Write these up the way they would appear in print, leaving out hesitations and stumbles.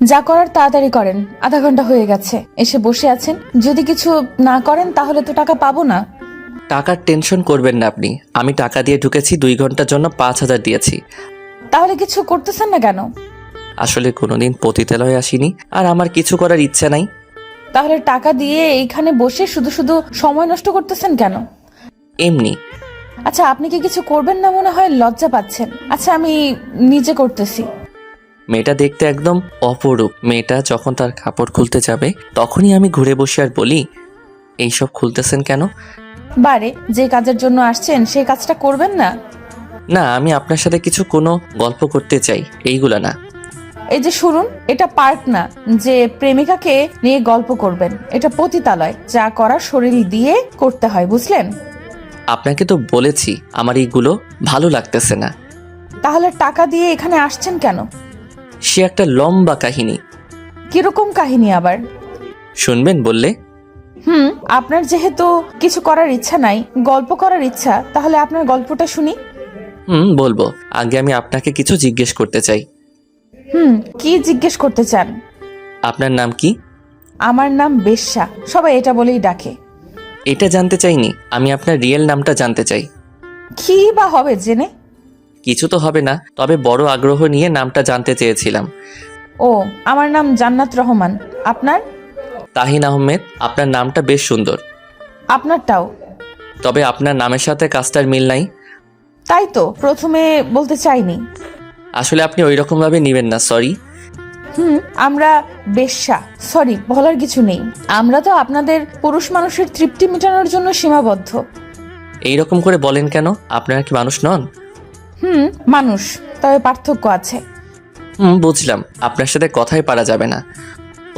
যা করার তাড়াতাড়ি করেন, আধা ঘন্টা হয়ে গেছে এসে বসে আছেন। যদি কিছু না করেন তাহলে তো টাকা পাবো না। টাকার টেনশন করবেন না আপনি। আমি টাকা দিয়ে ঢুকেছি, 2 ঘন্টার জন্য 5,000 দিয়েছি। তাহলে কিছু করতেছেন না কেন? আসলে কোনোদিন পতিতালয়ে আসিনি, আর আমার কিছু করার ইচ্ছা নাই। তাহলে টাকা দিয়ে এইখানে বসে শুধু শুধু সময় নষ্ট করতেছেন কেন? এমনি। আচ্ছা, আপনি কি কিছু করবেন না মনে হয়, লজ্জা পাচ্ছেন? আচ্ছা, আমি নিজে করতেছি। মেয়েটা দেখতে একদম অপরূপ। মেয়েটা যখন তার কাপড় খুলতে যাবে তখনই আমি ঘুরে বসে আর বলি, এইসব খুলতেছেন কেন? বারে, যে কাজের জন্য আসছেন সেই কাজটা করবেন না? না, আমি আপনার সাথে কিছু কোনো গল্প করতে চাই, এইগুলা না। এই যে শুনুন, এটা পার্ক না যে প্রেমিকাকে নিয়ে গল্প করবেন। এটা পতিতালয়, যা করার শরীর দিয়ে করতে হয়, বুঝলেন? আপনাকে তো বলেছি আমার এইগুলো ভালো লাগতেছে না। তাহলে টাকা দিয়ে এখানে আসছেন কেন? সে একটা লম্বা কাহিনী। কিরকম কাহিনী আবার? শুনবেন বললে? আপনার যেহেতু কিছু করার ইচ্ছা নাই, গল্প করার ইচ্ছা, তাহলে আপনার গল্পটা শুনি। বলবো। আগে আমি আপনাকে কিছু জিজ্ঞেস করতে চাই। কি জিজ্ঞেস করতে চান? আপনার নাম কি? আমার নাম বেশ্যা, সবাই এটা বলেই ডাকে। এটা জানতে চাইনি, আমি আপনার রিয়েল নামটা জানতে চাই। কি বা হবে জেনে? কিছু তো হবে না, তবে বড় আগ্রহ নিয়ে নামটা জানতে চেয়েছিলাম। ও, আমার নাম জান্নাত রহমান। আপনার? তাহিন আহমেদ। আপনার নামটা বেশ সুন্দর। আপনারটাও। তবে আপনার নামের সাথে কাজটার মিল নাই। তাই তো প্রথমে বলতে চাইনি। আসলে আপনি ওই রকম ভাবে নিবেন না, সরি। আমরা বেশ্যা, সরি বলার কিছু নেই। আমরা তো আপনাদের পুরুষ মানুষের তৃপ্তি মেটানোর জন্য সীমাবদ্ধ। এইরকম করে বলেন কেন? আপনারা কি মানুষ নন? মানুষ, তবে পার্থক্য আছে। বুঝলাম। আপনার সাথে কথাই পারা যাবে না।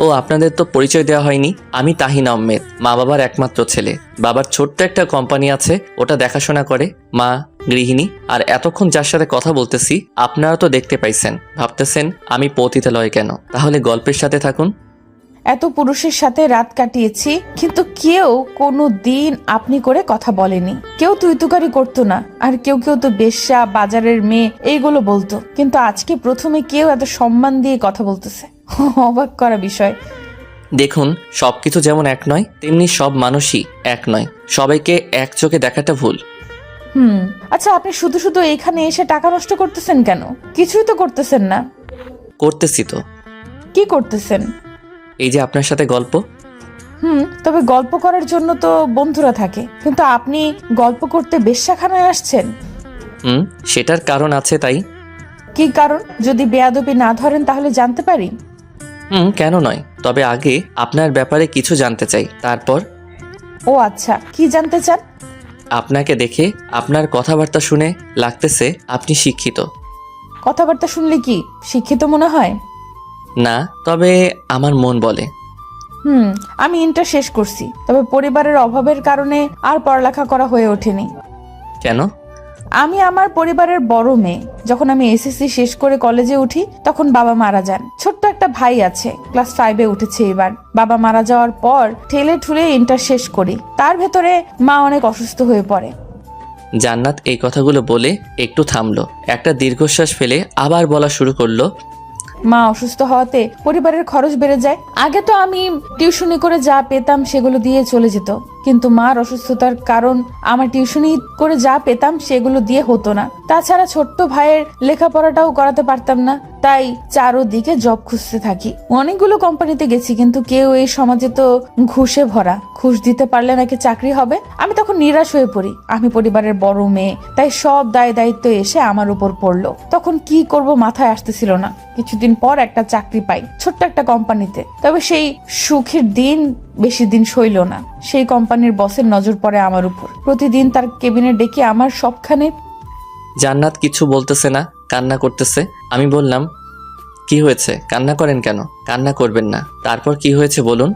ও, আপনাদের তো পরিচয় দেওয়া হয়নি। আমি তাহিন আহমেদ, মা বাবার একমাত্র ছেলে। বাবার ছোট্ট একটা কোম্পানি আছে, ওটা দেখাশোনা করে। মা গৃহিণী। আর এতক্ষণ যার সাথে কথা বলতেছি আপনারা তো দেখতে পাইছেন, ভাবতেছেন আমি পতিতালয়ে কেন। তাহলে গল্পের সাথে থাকুন। এত পুরুষের সাথে রাত কাটিয়েছি, কিন্তু কেউ কোনো দিন আপনি করে কথা বলেনি। কেউ তুই তুকারি করতো না, আর কেউ কেউ তো বেশ্যা, বাজারের মেয়ে এইগুলো বলতো। কিন্তু আজকে প্রথমে কেউ এত সম্মান দিয়ে কথা বলতেছে, অবাক করা বিষয়। দেখুন, সবকিছু যেমন এক নয় তেমনি সব মানুষই এক নয়। সবাইকে এক চোখে দেখাটা ভুল। আচ্ছা, আপনি শুধু শুধু এখানে এসে টাকা নষ্ট করতেছেন কেন? কিছুই তো করতেছেন না। করতেছি তো। কি করতেছেন? এই যে আপনার সাথে গল্প। তবে গল্প করার জন্য তো বন্ধুরা থাকে, কিন্তু আপনি গল্প করতে বেশ্যাখানায় আসছেন। সেটার কারণ আছে তাই। কি কারণ? যদি বেয়াদবি না ধরেন তাহলে জানতে পারি? কেন নয়, তবে আগে আপনার ব্যাপারে কিছু জানতে চাই, তারপর। ও আচ্ছা, কি জানতে চান? আপনাকে দেখে, আপনার কথাবার্তা শুনে লাগতেছে আপনি শিক্ষিত। কথাবার্তা শুনলে কি শিক্ষিত মনে হয়? না, তবে আমার মন বলে। আমি ইন্টার শেষ করছি, তবে পরিবারের অভাবের কারণে আর পড়ালেখা করা হয়ে ওঠেনি। কেন? আমি আমার পরিবারের বড় মেয়ে। যখন আমি এসএসসি শেষ করে কলেজে উঠি তখন বাবা মারা যান। ছোট্ট একটা ভাই আছে, ক্লাস 5-এ উঠেছে এবার। বাবা মারা যাওয়ার পর ঠেলে ঠুলে ইন্টার শেষ করি। তার ভেতরে মা অনেক অসুস্থ হয়ে পড়ে। জান্নাত এই কথাগুলো বলে একটু থামলো, একটা দীর্ঘশ্বাস ফেলে আবার বলা শুরু করলো। মা অসুস্থ হওয়াতে পরিবারের খরচ বেড়ে যায়। আগে তো আমি টিউশনি করে যা পেতাম সেগুলো দিয়ে চলে যেত, কিন্তু মার অসুস্থতার কারণ আমার টিউশনি করে যা পেতাম সেগুলো দিয়ে হতো না। তাছাড়া ছোট্ট ভাইয়ের লেখাপড়াটাও করাতে পারতাম না, তাই চারোদিকে জব খুঁজতে থাকি। অনেকগুলো কোম্পানিতে গেছি, কিন্তু কেউ এই সমাজে তো ঘুষে ভরা। ঘুষ দিতে পারলে নাকি চাকরি হবে। আমি তখন নিরাশ হয়ে পড়ি। আমি পরিবারের বড় মেয়ে, তাই সব দায় দায়িত্ব এসে আমার উপর পড়লো। তখন কি করব মাথায় আসতেছিল না। কিছুদিন পর একটা চাকরি পাই ছোট্ট একটা কোম্পানিতে। তবে সেই সুখের দিন বেশি দিন সইল না। সেই কোম্পানির বসের নজর পড়ে আমার উপর। প্রতিদিন তার কেবিনে ডেকে আমার সবখানে। জান্নাত কিছু বলতেছে না, কান্না করতেছে। আমি বললাম, কি হয়েছে? কান্না করেন কেন? কান্না করবেন না। তারপর কি হয়েছে বলুন।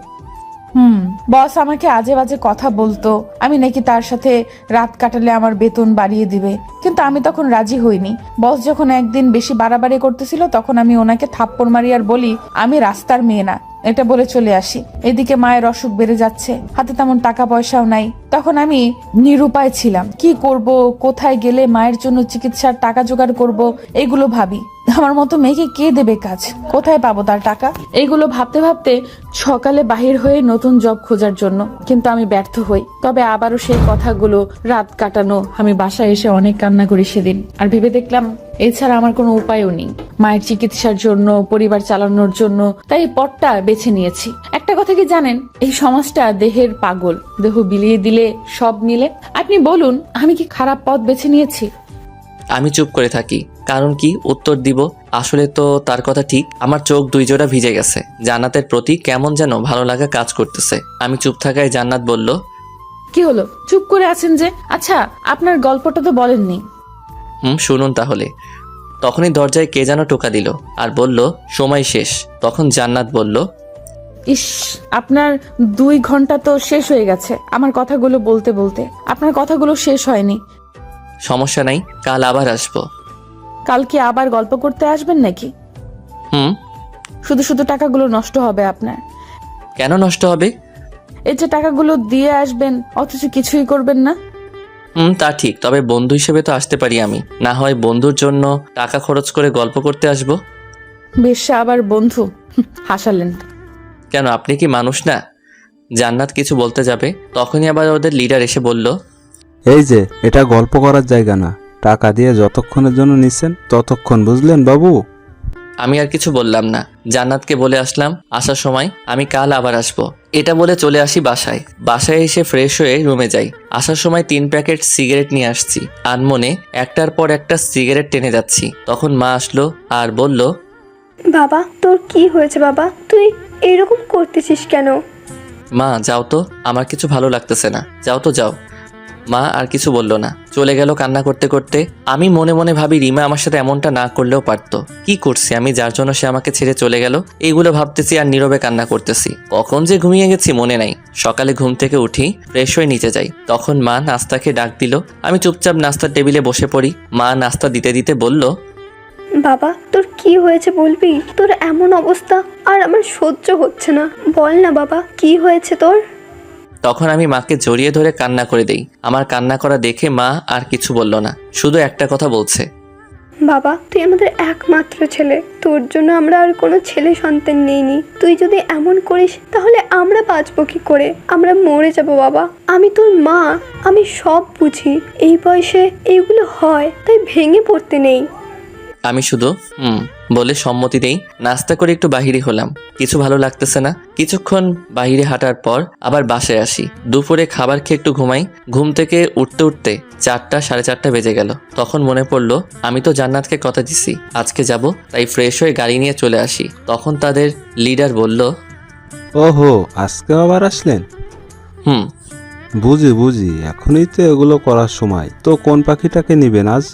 বস আমাকে আজে বাজে কথা বলতো। আমি নাকি তার সাথে রাত কাটালে আমার বেতন বাড়িয়ে দিবে, কিন্তু আমি তখন রাজি হইনি। বস যখন একদিন বেশি বাড়াবাড়ি করতেছিল তখন আমি ওনাকে থাপ্পড় মারি আর বলি আমি রাস্তার মেয়ে না, এটা বলে চলে আসি। এদিকে মায়ের অসুখ বেড়ে যাচ্ছে, হাতে তেমন টাকা পয়সাও নাই। তখন আমি নিরুপায় ছিলাম। কি করব, কোথায় গেলে মায়ের জন্য চিকিৎসার টাকা জোগাড় করব, এগুলো ভাবি। আমার মতো মেয়েকে কে দেবে কাজ? কোথায় পাবো তার টাকা? এইগুলো ভাবতে ভাবতে সকালে বাহির হয়ে নতুন জব খোঁজার জন্য, কিন্তু আমি ব্যর্থ হই। তবে আবারও সেই কথাগুলো রাত কাটানো, আমি বাসায় এসে অনেক কান্না করি সেদিন। আর ভেবে দেখলাম এছাড়া আমার কোনো উপায়ও নেই মায়ের চিকিৎসার জন্য, পরিবার চালানোর জন্য। তাই এই পথটা বেছে নিয়েছি। একটা কথা কি জানেন, এই সমাজটা দেহের পাগল, দেহ বিলিয়ে দিলে সব মিলে। আপনি বলুন, আমি কি খারাপ পথ বেছে নিয়েছি? আমি চুপ করে থাকি। কারণ কি উত্তর দিব? আসলে তো তার কথা ঠিক। আমার চোখ দুই জোড়া ভিজে গেছে। জান্নাতের প্রতি কেমন যেন ভালো লাগা কাজ করতেছে। আমি চুপ থাকায় জান্নাত বলল, কি হলো, চুপ করে আছেন যে? আচ্ছা, আপনার গল্পটা তো বলেননি। শুনুন তাহলে। তখনই দরজায় কে যেন টোকা দিল আর বলল, সময় শেষ। তখন জান্নাত বলল, ইস, আপনার 2 ঘন্টা তো শেষ হয়ে গেছে আমার কথাগুলো বলতে বলতে। আপনার কথাগুলো শেষ হয়নি। সমস্যা নাই, কাল আবার আসবো। কাল কি আবার গল্প করতে আসবেন নাকি? হুম। শুধু শুধু টাকাগুলো নষ্ট হবে আপনার। কেন নষ্ট হবে? এই যে টাকাগুলো দিয়ে আসবেন অথচ কিছুই করবেন না। তা ঠিক, তবে বন্ধু হিসেবে তো আসতে পারি আমি। না হয় বন্ধুর জন্য টাকা খরচ করে গল্প করতে আসবো। বেশ, আবার বন্ধু? হাসালেন। কেন, আপনি কি মানুষ না? জান্নাত কিছু বলতে যাবে, তখনই আবার ওদের লিডার এসে বলল, এই যে, এটা গল্প করার জায়গা না। টাকা দিয়ে যতক্ষণের জন্য নিছেন ততক্ষণ, বুঝলেন বাবু? আমি আর কিছু বললাম না। জান্নাতকে বলে আসলাম আসার সময় আমি কাল আবার আসবো। এটা বলে চলে আসি বাসায়। বাসায় এসে ফ্রেশ হয়ে রুমে যাই। আসার সময় 3 প্যাকেট সিগারেট নিয়ে আসছি। আনমনে একটার পর একটা সিগারেট টেনে যাচ্ছি। তখন মা আসলো আর বলল, বাবা, তোর কি হয়েছে বাবা? তুই এরকম করতেছিস কেন? মা যাও তো, আমার কিছু ভালো লাগতেছে না, যাও তো যাও। মা আর কিছু বলল না, চলে গেল কান্না করতে করতে। আমি মনে মনে ভাবি, রিমা আমার সাথে এমনটা না করলেও পারতো। কি করছি আমি যার জন্য সে আমাকে ছেড়ে চলে গেল? এইগুলো ভাবতেছি আর নীরবে কান্না করতেছি। কখন যে ঘুমিয়ে গেছি মনে নাই। সকালে ঘুম থেকে উঠি, ফ্রেশ হয়ে নিচে যাই। তখন মা নাস্তাকে ডাক দিল। আমি চুপচাপ নাস্তার টেবিলে বসে পড়ি। মা নাস্তা দিতে দিতে বলল, বাবা, তোর কি হয়েছে বলবি? তোর এমন অবস্থা আর আমার সহ্য হচ্ছে না। বল না বাবা, কি হয়েছে তোর? তখন আমি মাকে জড়িয়ে ধরে কান্না করে দেই। আমার কান্না করা দেখে মা আর কিছু বলল না, শুধু একটা কথা বলছে, বাবা, তুই আমাদের একমাত্র ছেলে। তোর জন্য আমরা আর কোনো ছেলে সন্তান নেইনি। তুই যদি এমন করিস তাহলে আমরা বাঁচবো কি করে? আমরা মরে যাব বাবা। আমি তোর মা, আমি সব বুঝি। এই বয়সে এইগুলো হয়, তাই ভেঙে পড়তে নেই। আমি শুধু বলে সম্মতি দেই। নাস্তা করে একটু বাহিরে হলাম, কিছু ভালো লাগতেছে না। কিছুক্ষণ বাহিরে হাঁটার পর আবার বাসায় আসি। দুপুরে খাবার খেয়ে একটু ঘুমাই। ঘুম থেকে উঠতে উঠতে 4টা 4:30 বেজে গেল। তখন মনে পড়লো আমি তো জান্নাতকে কথা দিছি আজকে যাব, তাই ফ্রেশ হয়ে গাড়ি নিয়ে চলে আসি। তখন তাদের লিডার বলল, ওহো, আজকে আবার আসলেন? হুম। বুঝি, এখনই তো এগুলো করার সময়। তো কোন পাখিটাকে নিবেন আজ?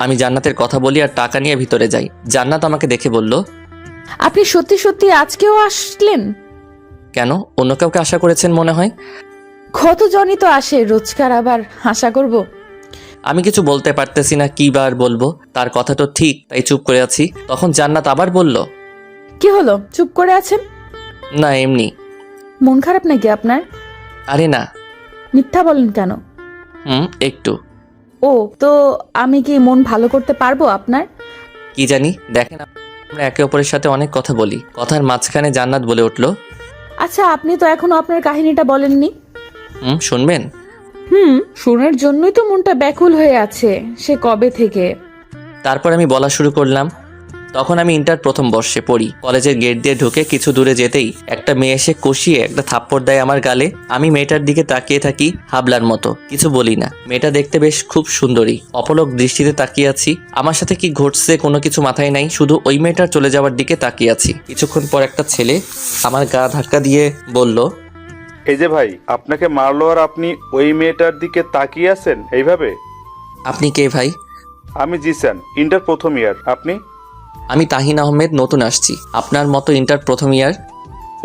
আমি জান্নাতের কথা বলি আর টাকা নিয়ে ভিতরে যাই। জান্নাত আমাকে দেখে বলল, আপনি সত্যি সত্যি আজকেও আসলেন? কেন, অন্য কাউকে আশা করেছেন মনে হয়? কতজনই তো আসে রোজকার, আবার আশা করব? আমি কিছু বলতে পারতেছি না, কি বার বলবো। তার কথা তো ঠিক, তাই চুপ করে আছি। তখন জান্নাত আবার বলল, কি হলো, চুপ করে আছেন? না এমনি। মন খারাপ নাকি আপনার? আরে না। মিথ্যা বলেন কেন? একটু। ও, তো আমি কি মন ভালো করতে পারবো আপনার? কি জানি, দেখেন আমরা একে অপরের সাথে অনেক কথা বলি। কথার মাঝখানে জান্নাত বলে উঠলো, আচ্ছা, আপনি তো এখনো আপনার কাহিনীটা বলেননি। শুনবেন? শোনার জন্যই তো মনটা ব্যাকুল হয়ে আছে সে কবে থেকে। তারপর আমি বলা শুরু করলাম। তখন আমি ইন্টার প্রথম বর্ষে পড়ি। কলেজের গেট দিয়ে ঢুকে কিছু দূরে যেতেই একটা মেয়ে এসে কষিয়ে একটা থাপ্পড় দেয় আমার গালে। আমি মেয়েটার দিকে তাকিয়ে থাকি হাবলার মতো, কিছু বলি না। মেয়েটা দেখতে বেশ খুব সুন্দরী। অপলক দৃষ্টিতে তাকিয়ে আছি। আমার সাথে কি ঘটছে কোনো কিছু মাথায় নাই, শুধু ওই মেয়েটার চলে যাওয়ার দিকে তাকিয়ে আছি। কিছুক্ষণ পর একটা ছেলে আমার গা ধাক্কা দিয়ে বলল, এই যে ভাই, আপনাকে মারলো আর আপনি ওই মেয়েটার দিকে তাকিয়ে আছেন এইভাবে? আপনি কে ভাই? আমি জিসান, ইন্টার প্রথম ইয়ার। আপনি? আমি তাহিন আহমেদ, নতুন আসছি। আপনার মতো ইন্টার প্রথম ইয়ার।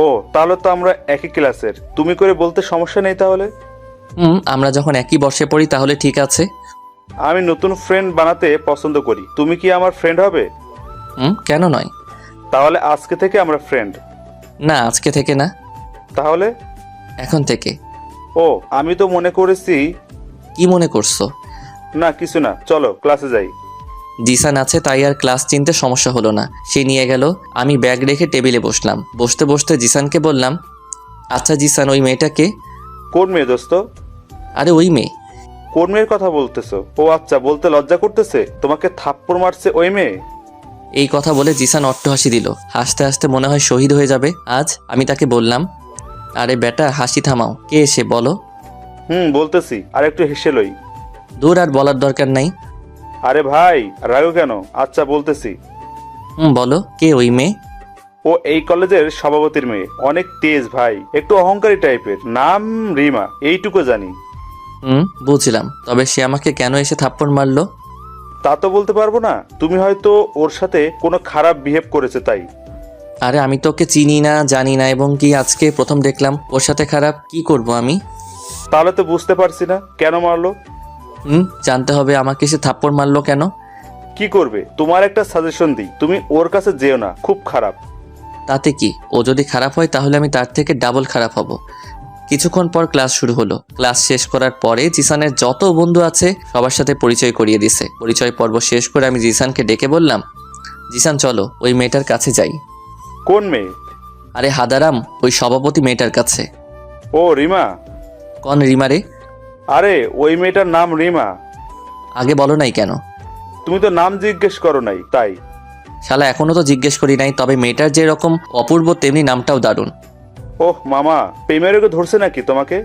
ও, তাহলে তো আমরা একই ক্লাসের। তুমি করে বলতে সমস্যা নেই তাহলে? আমরা যখন একই বর্ষে পড়ি তাহলে ঠিক আছে। আমি নতুন ফ্রেন্ড বানাতে পছন্দ করি। তুমি কি আমার ফ্রেন্ড হবে? কেন নয়? তাহলে আজকে থেকে আমরা ফ্রেন্ড। না, আজকে থেকে না। তাহলে? এখন থেকে। ও, আমি তো মনে করেছি। কি মনে করছো? না কিছু না, চলো ক্লাসে যাই। জিসান আছে তাই আর ক্লাস চিনতে সমস্যা হলো না। সে নিয়ে গেল। আমি ব্যাগ রেখে টেবিলে বসলাম। বসতে বসতে জিসানকে বললাম, আচ্ছা জিসান, ওই মেয়েটাকে? কোন মেয়ে দোস্ত? আরে ওই মেয়ে। কোন মেয়ের কথা বলতেছো? ও আচ্ছা, বলতে লজ্জা করতেছে? তোমাকে থাপ্পড় মারছে ওই মেয়ে? এই কথা বলে জিসান অট্টহাসি দিল। হাসতে হাসতে মনে হয় শহীদ হয়ে যাবে আজ। আমি তাকে বললাম, আরে বেটা হাসি থামাও, কে এসে বলো। বলতেছি, আর একটু হেসে লই। দূর, আর বলার দরকার নাই। আরে ভাই, রাগো কেন? আচ্ছা বলতেছি। বলো, কে ওই মেয়ে? ও এই কলেজের সভাপতির মেয়ে, অনেক তেজ ভাই, একটু অহংকারী টাইপের, নাম রিমা, এইটুকু জানি। বুঝলাম, তবে সে আমাকে কেন এসে থাপ্পড় মারলো? তা তো বলতে পারবো না, তুমি হয়তো ওর সাথে কোনো খারাপ বিহেভ করেছে তাই। আরে আমি তো ওকে চিনি না, জানি না, এবং কি আজকে প্রথম দেখলাম। ওর সাথে খারাপ কি করব আমি? তাহলে তো বুঝতে পারছি না কেন মারলো। জানতে হবে আমাকে সে থাপ্পড় মারলো কেন। কি করবে, তোমার একটা সাজেশন দিই, তুমি ওর কাছে যেও না, খুব খারাপ। তাতে কি, ও যদি খারাপ হয় তাহলে আমি তার থেকে ডাবল খারাপ হব। কিছুক্ষণ পর ক্লাস শুরু হলো। ক্লাস শেষ করার পরে জিসানের যত বন্ধু আছে সবার সাথে পরিচয় করিয়ে দিছে। পরিচয় পর্ব শেষ করে আমি জিসানকে ডেকে বললাম, জিসান চলো ওই মেয়েটার কাছে যাই। কোন মেয়ে? আরে হাদারাম, ওই সভাপতি মেয়েটার কাছে। ও রিমা? কোন রিমা রে? আরে ওই মেয়েটার নাম রিমা। আগে বলো নাই কেন? তুমি তো নাম জিজ্ঞেস করো নাই তাই। শালা এখনো তো জিজ্ঞেস করি নাই, তবে মেয়েটার যেরকম অপূর্ব তেমনি নামটাও দারুণ। ওহ মামা, প্রেমেরকে ধরছে নাকি তোমাকে?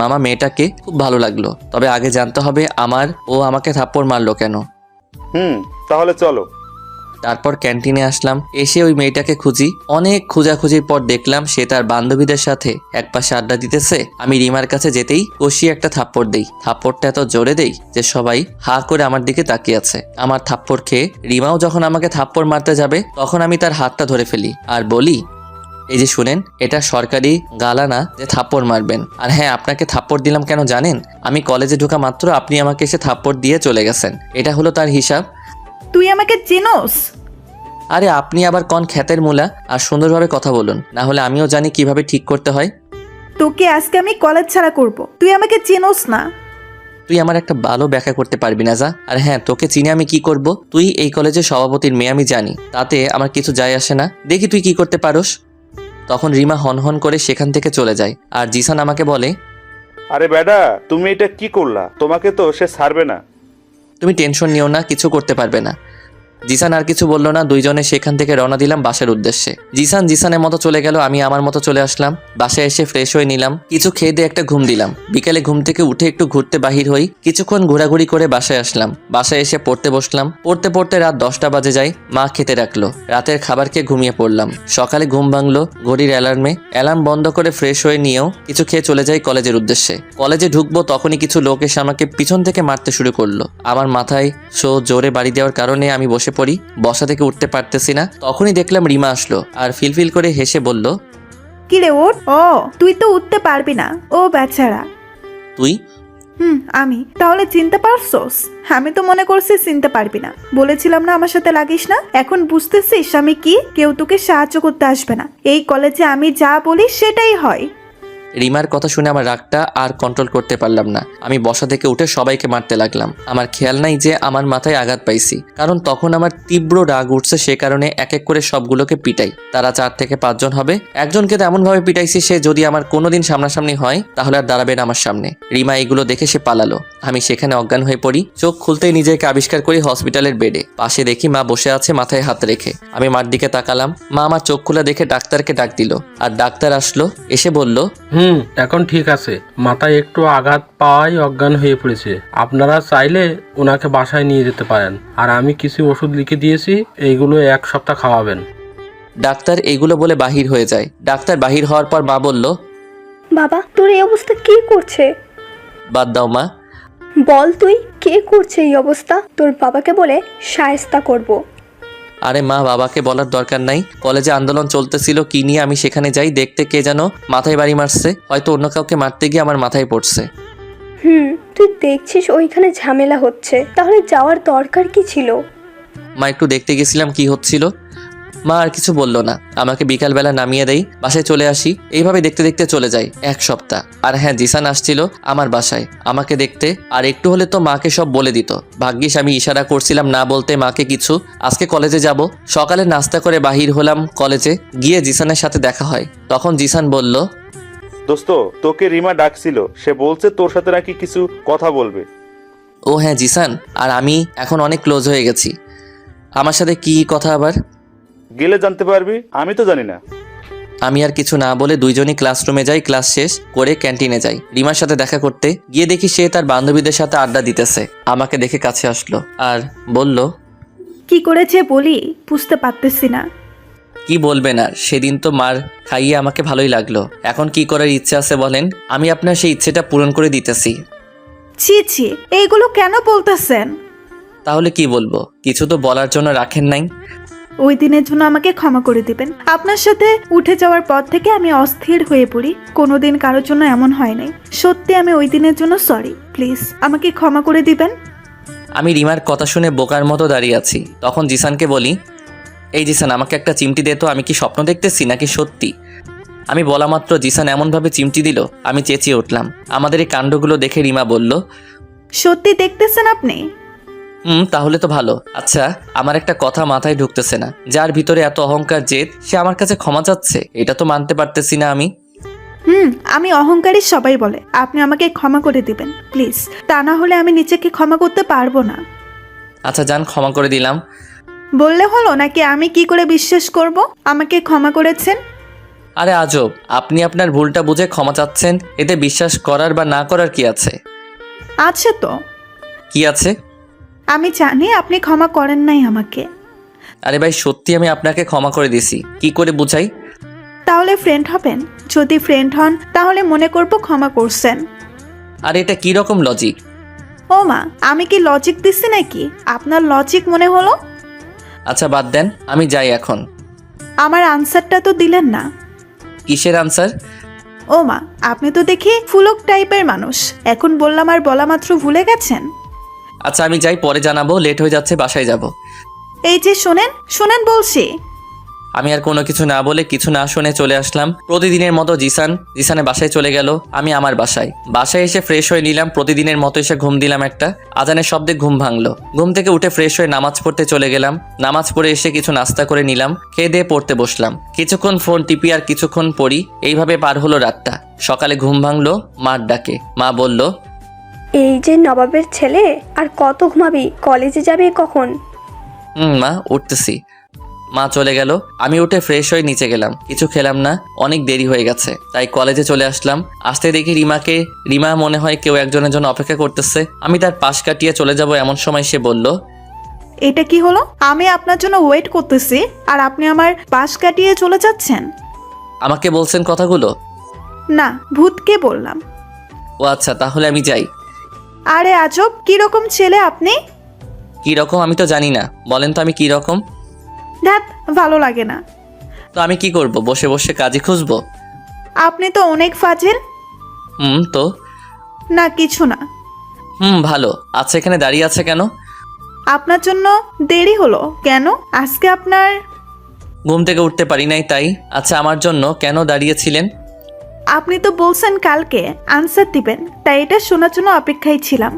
মামা মেয়েটাকে খুব ভালো লাগলো, তবে আগে জানতে হবে ও আমাকে থাপ্পড় মারলো কেন। তাহলে চলো। তারপর ক্যান্টিনে আসলাম। এসে ওই মেয়েটাকে খুঁজি। অনেক খোঁজাখুঁজির পর দেখলাম সে তার বান্ধবীদের সাথে একপাশে আড্ডা দিতেছে। আমি রিমার কাছে যেতেই কষিয়ে একটা থাপ্পড় দেই। থাপ্পড়টা এত জোরে দেই যে সবাই হা করে আমার দিকে তাকিয়ে আছে। আমার থাপ্পড় খেয়ে রিমাও যখন আমাকে থাপ্পড় মারতে যাবে তখন আমি তার হাতটা ধরে ফেলি আর বলি, এই যে শুনেন, এটা সরকারি গালা না যে থাপ্পড় মারবেন। আর হ্যাঁ, আপনাকে থাপ্পড় দিলাম কেন জানেন? আমি কলেজে ঢোকা মাত্র আপনি আমাকে এসে থাপ্পড় দিয়ে চলে গেছেন। এটা হলো তার হিসাব। তুই আমাকে চিনোস? আরে আপনি আবার কোন খ্যাতের মূলা? আর সুন্দরভাবে কথা বলুন, না হলে আমিও জানি কিভাবে ঠিক করতে হয়। তোকে আজকে আমি কলেজ ছাড়া করব। তুই আমাকে চিনোস না। তুই আমার একটা ভালো ব্যাখ্যা করতে পারবি না যা। আর হ্যাঁ, তোকে চিনে আমি কি করব? তুই এই কলেজের সভাপতির মেয়ে আমি জানি, তাতে আমার কিছু যায় আসে না। দেখি তুই কি করতে পারোস। তখন রিমা হনহন করে সেখান থেকে চলে যায়। আর জিসান আমাকে বলে, আরে বেডা, তুমি এটা কি করলা? তোমাকে তো সে ছাড়বে না। তুমি টেনশন নিও না, কিছু করতে পারবে না। জিসান আর কিছু বললো না। দুইজনে সেখান থেকে রওনা দিলাম বাসার উদ্দেশ্যে। জিসান জিসানের মতো চলে গেল, আমি আমার মতো চলে আসলাম। বাসায় এসে ফ্রেশ হয়ে নিলাম, কিছু খেয়ে দিয়ে একটা ঘুম দিলাম। বিকালে ঘুম থেকে উঠে একটু ঘুরতে বাহির হই। কিছুক্ষণ ঘোরাঘুরি করে বাসায় আসলাম। বাসায় এসে পড়তে বসলাম। পড়তে পড়তে রাত 10টা বাজে যায়। মা খেতে রাখলো। রাতের খাবার খেয়ে ঘুমিয়ে পড়লাম। সকালে ঘুম ভাঙলো ঘড়ির অ্যালার্মে। অ্যালার্ম বন্ধ করে ফ্রেশ হয়ে নিয়েও কিছু খেয়ে চলে যাই কলেজের উদ্দেশ্যে। কলেজে ঢুকবো তখনই কিছু লোক এসে আমাকে পিছন থেকে মারতে শুরু করলো। আমার মাথায় জোরে বাড়ি দেওয়ার কারণে আমি বসে পড়ি। বসা থেকে উঠতে পারতেছি না। তখনই দেখলাম রিমা আসলো আর ফিলফিল করে হেসে বলল, কি রে ওঠ? ও তুই তো উঠতে পারবি না। ও বেচারা। তুই? আমি তাহলে চিনতে পারছোস? আমি তো মনে করছি চিনতে পারবি না। বলেছিলাম না আমার সাথে লাগিস না। এখন বুঝতেছিস আমি কি? কেউ তোকে সাহায্য করতে আসবে না। এই কলেজে আমি যা বলি সেটাই হয়। রিমার কথা শুনে আমার রাগটা আর কন্ট্রোল করতে পারলাম না। আমি বসা থেকে উঠে সবাইকে মারতে লাগলাম। আমার খেয়াল নাই যে আমার মাথায় আঘাত পাইছি, কারণ তখন আমার তীব্র রাগ উঠছে। সে কারণে এক এক করে সবগুলোকে পিটাই। তারা 4 থেকে 5 জন হবে। একজনকে তো এমনভাবে পিটাইছি সে যদি আমার কোনোদিন সামনাসামনি হয় তাহলে আর দাঁড়াবে না আমার সামনে। রিমা এগুলো দেখে সে পালালো। আমি সেখানে অজ্ঞান হয়ে পড়ি। চোখ খুলতেই নিজেকে আবিষ্কার করি হসপিটালের বেডে। পাশে দেখি মা বসে আছে মাথায় হাত রেখে। আমি মার দিকে তাকালাম। মা আমার চোখ খুলে দেখে ডাক্তারকে ডাক দিল। আর ডাক্তার আসলো, এসে বলল, এখন ঠিক আছে, মাথায় একটু আঘাত পাওয়াই অজ্ঞান হয়ে পড়েছে। আপনারা চাইলে ওনাকে বাসায় নিয়ে যেতে পারেন, আর আমি কিছু ওষুধ লিখে দিয়েছি, এইগুলো 1 সপ্তাহ খাওয়াবেন। ডাক্তার এইগুলো বলে বাহির হয়ে যায়। ডাক্তার বাহির হওয়ার পর মা বলল, বাবা, তোর এই অবস্থা কে করছে? বাদ দাও মা। বল তুই, কে করছে এই অবস্থা? তোর বাবাকে বলে শায়েস্তা করব। আরে মা, বাবাকে বলার দরকার নাই। কলেজে আন্দোলন চলতেছিল কি নিয়ে আমি সেখানে যাই, দেখতে কে যেন মাথায় বাড়ি মারছে। হয়তো অন্য কাউকে মারতে গিয়ে আমার মাথায় পড়ছে। তুই দেখছিস ওইখানে ঝামেলা হচ্ছে, তাহলে যাওয়ার দরকার কি ছিল? মা একটু দেখতে গেছিলাম কি হচ্ছিল। মা আর কিছু বলল না, আমাকে বিকালবেলা নামিয়ে দেই, বাসায় চলে আসি। এইভাবে দেখতে দেখতে চলে যায় 1 সপ্তাহ। আর হ্যাঁ, জিসান আসছিল আমার বাসায় আমাকে দেখতে, আর একটু হলে তো মাকে সব বলে দিত। ভাগ্যিস আমি ইশারা করছিলাম না বলতে মাকে কিছু। আজকে কলেজে যাব, সকালে নাস্তা করে বাহির হলাম কলেজে, গিয়ে জিসানের সাথে দেখা হয়। তখন জিসান বলল, দোস্ত, তোকে রিমা ডাকছিল, সে বলছে তোর সাথে নাকি কিছু কথা বলবে। ও হ্যাঁ জিসান, আর আমি এখন অনেক ক্লোজ হয়ে গেছি। আমার সাথে কি কথা আবার? গেলে জানতে পারবি, আমি তো জানি না। আমি আর কিছু না বলে দুইজনই ক্লাসরুমে যাই। ক্লাস শেষ করে ক্যান্টিনে যাই রিমার সাথে দেখা করতে। গিয়ে দেখি সে তার বান্ধবীদের সাথে আড্ডা দিতেছে। আমাকে দেখে কাছে আসলো আর বলল, কি করেছে বলি, বুঝতে পারতেছি না। কি বলবেন আর, সেদিন তো মার খাইয়ে আমাকে ভালোই লাগলো। এখন কি করার ইচ্ছে আছে বলেন? আমি আপনার সেই ইচ্ছেটা পূরণ করে দিতেছি। ছি ছি, এইগুলো কেন বলতেছেন? তাহলে কি বলবো? কিছু তো বলার জন্য রাখেন নাই। ওই দিনের জন্য আমাকে ক্ষমা করে দিবেন। আপনার সাথে উঠে যাওয়ার পর থেকে আমি অস্থির হয়ে পড়ি, কোনোদিন কারোর জন্য এমন হয় নাই। সত্যি আমি ওই দিনের জন্য সরি, প্লিজ আমাকে ক্ষমা করে দিবেন। আমি রিমার কথা শুনে বোকার মতো দাঁড়িয়ে আছি। তখন জিসানকে বলি, এই জিসান, আমাকে একটা চিমটি দে তো, আমি কি স্বপ্ন দেখতেছি নাকি সত্যি? আমি বলা মাত্র জিসান এমনভাবে চিমটি দিল, আমি চেঁচিয়ে উঠলাম। আমাদের এই কাণ্ডগুলো দেখে রিমা বলল, সত্যি দেখতেছেন আপনি? তাহলে তো ভালো। আচ্ছা, আমার একটা কথা মাথায় ঢুকতেছে না, যার ভিতরে এত অহংকার জেদ, সে আমার কাছে ক্ষমা চাচ্ছে, এটা তো মানতে পারতেছি না আমি। আমি অহংকারী, সবাই বলে। আপনি আমাকে ক্ষমা করে দিবেন প্লিজ, তা না হলে আমি নিজেকে ক্ষমা করতে পারবো না। আচ্ছা যান, ক্ষমা করে দিলাম। বললে হলো নাকি আমি কি করে বিশ্বাস করব আমাকে ক্ষমা করেছেন? আরে আজব, আপনি আপনার ভুলটা বুঝে ক্ষমা চাচ্ছেন, এতে বিশ্বাস করার বা না করার কি আছে? আছে তো। কি আছে? আমি জানি আপনি ক্ষমা করেন নাই আমাকে। আরে ভাই, সত্যি আমি আপনাকে ক্ষমা করে দিছি, কি করে বুঝাই? তাহলে ফ্রেন্ড হবেন? যদি ফ্রেন্ড হন তাহলে মনে করব ক্ষমা করছেন। আর এটা কি রকম লজিক? ও মা, আমি কি লজিক দিচ্ছি নাকি? আপনার লজিক মনে হলো। আচ্ছা বাদ দেন, আমি যাই এখন। আমার আনসারটা তো দিলেন না। কিসের আনসার? ও মা, আপনি তো দেখি ফুলক টাইপের মানুষ, এখন বললাম আর বলা মাত্র ভুলে গেছেন। আচ্ছা আমি যাই, পরে জানাবো, লেট হয়ে যাচ্ছে, বাসায় যাব। এই যে শোনেন শোনেন বলছি। আমি আর কোনো কিছু না বলে কিছু না শুনে চলে আসলাম। প্রতিদিনের মতো জিসানের বাসায় চলে গেল, আমি আমার বাসায় এসে ফ্রেশ হয়ে নিলাম। প্রতিদিনের মতো এসে ঘুম দিলাম একটা। আজানের শব্দে ঘুম ভাঙলো। ঘুম থেকে উঠে ফ্রেশ হয়ে নামাজ পড়তে চলে গেলাম। নামাজ পড়ে এসে কিছু নাস্তা করে নিলাম, খেয়ে দিয়ে পড়তে বসলাম। কিছুক্ষণ ফোন টিপি আর কিছুক্ষণ পড়ি, এইভাবে পার হলো রাতটা। সকালে ঘুম ভাঙলো মার ডাকে। মা বলল, এই যে নবাবের ছেলে, আর কত ঘুমাবি? কলেজে যাবে কখন? মা উঠতেছি। মা চলে গেল। আমি উঠে ফ্রেশ হয়ে নিচে গেলাম, কিছু খেলাম না, অনেক দেরি হয়ে গেছে, তাই কলেজে চলে আসলাম। আসতে দেখি রিমা মনে হয় কেউ একজনের জন্য অপেক্ষা করতেছে। আমি তার পাশ কাটিয়ে চলে যাব, এমন সময় সে বলল, এটা কি হলো? আমি আপনার জন্য ওয়েট করতেছি আর আপনি আমার পাশ কাটিয়ে চলে যাচ্ছেন। আমাকে বলছেন কথাগুলো? না, ভূতকে বললাম। ও আচ্ছা, তাহলে আমি যাই। আরে আজব, কি রকম ছেলে আপনি? কি রকম আমি তো জানি না, বলেন তো আমি কি রকম? ধ্যাত, ভালো লাগে না। তো আমি কি করব, বসে বসে কাজে খুঁজবো? আপনি তো অনেক ফাজিল। তো না কিছু না। ভালো। আচ্ছা এখানে দাঁড়িয়ে আছে কেন? আপনার জন্য দেরি হলো কেন আজকে? আপনার ঘুম থেকে উঠতে পারি নাই তাই। আচ্ছা আমার জন্য কেন দাঁড়িয়েছিলেন? আপনি তো বলছেন কালকে আনসার দিবেন, তাই এটা শোনার জন্য অপেক্ষায় ছিলাম।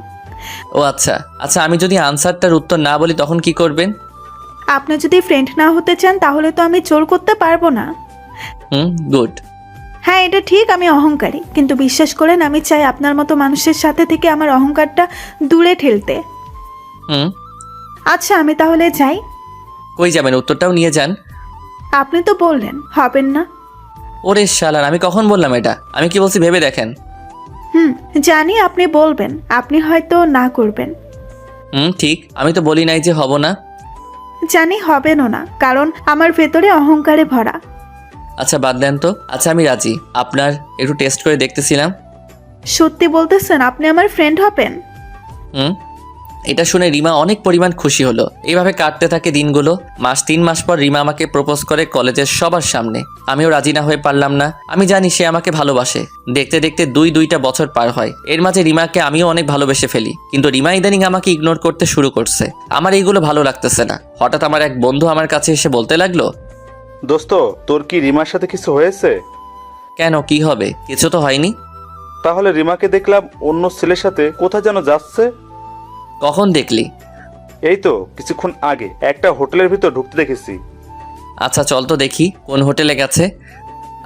ও আচ্ছা আচ্ছা, আমি যদি আনসারটার উত্তর না বলি তখন কি করবেন? আপনি যদি ফ্রেন্ড না হতে চান তাহলে তো আমি জোর করতে পারবো না। গুড। হ্যাঁ এটা ঠিক, আমি অহংকারী, কিন্তু বিশ্বাস করেন আমি চাই আপনার মতো মানুষের সাথে থেকে আমার অহংকারটা দূরে ঠেলতে। আচ্ছা আমি তাহলে যাই। কই যাবেন? উত্তরটাও নিয়ে যান। আপনি তো বললেন হবেন না। ওরে শালার, আমি কখন বললাম এটা? আমি কি বলছি ভেবে দেখেন। জানি আপনি বলবেন, আপনি হয়তো না করবেন। ঠিক, আমি তো বলি নাই যে হব না। জানি হবেনও না, কারণ আমার ভেতরে অহংকারে ভরা। আচ্ছা বাদ দেন তো। আচ্ছা আমি রাজি, আপনার একটু টেস্ট করে দেখতেছিলাম। সত্যি বলতেছেন আপনি আমার ফ্রেন্ড হবেন? এটা শুনে রিমা অনেক পরিমাণ খুশি হলো। এইভাবে কাটতে থাকে দিনগুলো। 3 মাস পর রিমা আমাকে প্রপোজ করে কলেজের সবার সামনে। আমিও রাজি না হয়ে পারলাম না। আমি জানি সে আমাকে ভালোবাসে। দেখতে দেখতে 2টা বছর পার হয়। এর মাঝে রিমাকে আমিও অনেক ভালোবেসে ফেলি, কিন্তু রিমা ইদানিং আমাকে ইগনোর করতে শুরু করছে। আমার এইগুলো ভালো লাগতেছে না। হঠাৎ আমার এক বন্ধু আমার কাছে এসে বলতে লাগলো, দোস্ত, তোর কি রিমার সাথে কিছু হয়েছে? কেন, কি হবে? কিছু তো হয়নি। তাহলে রিমাকে দেখলাম অন্য ছেলের সাথে কোথা যেন যাচ্ছে। কখন দেখলি? এই তো কিছুক্ষণ আগে একটা হোটেলের ভিতর ঢুকতে দেখেছি। আচ্ছা চল তো দেখি কোন হোটেলে গেছে।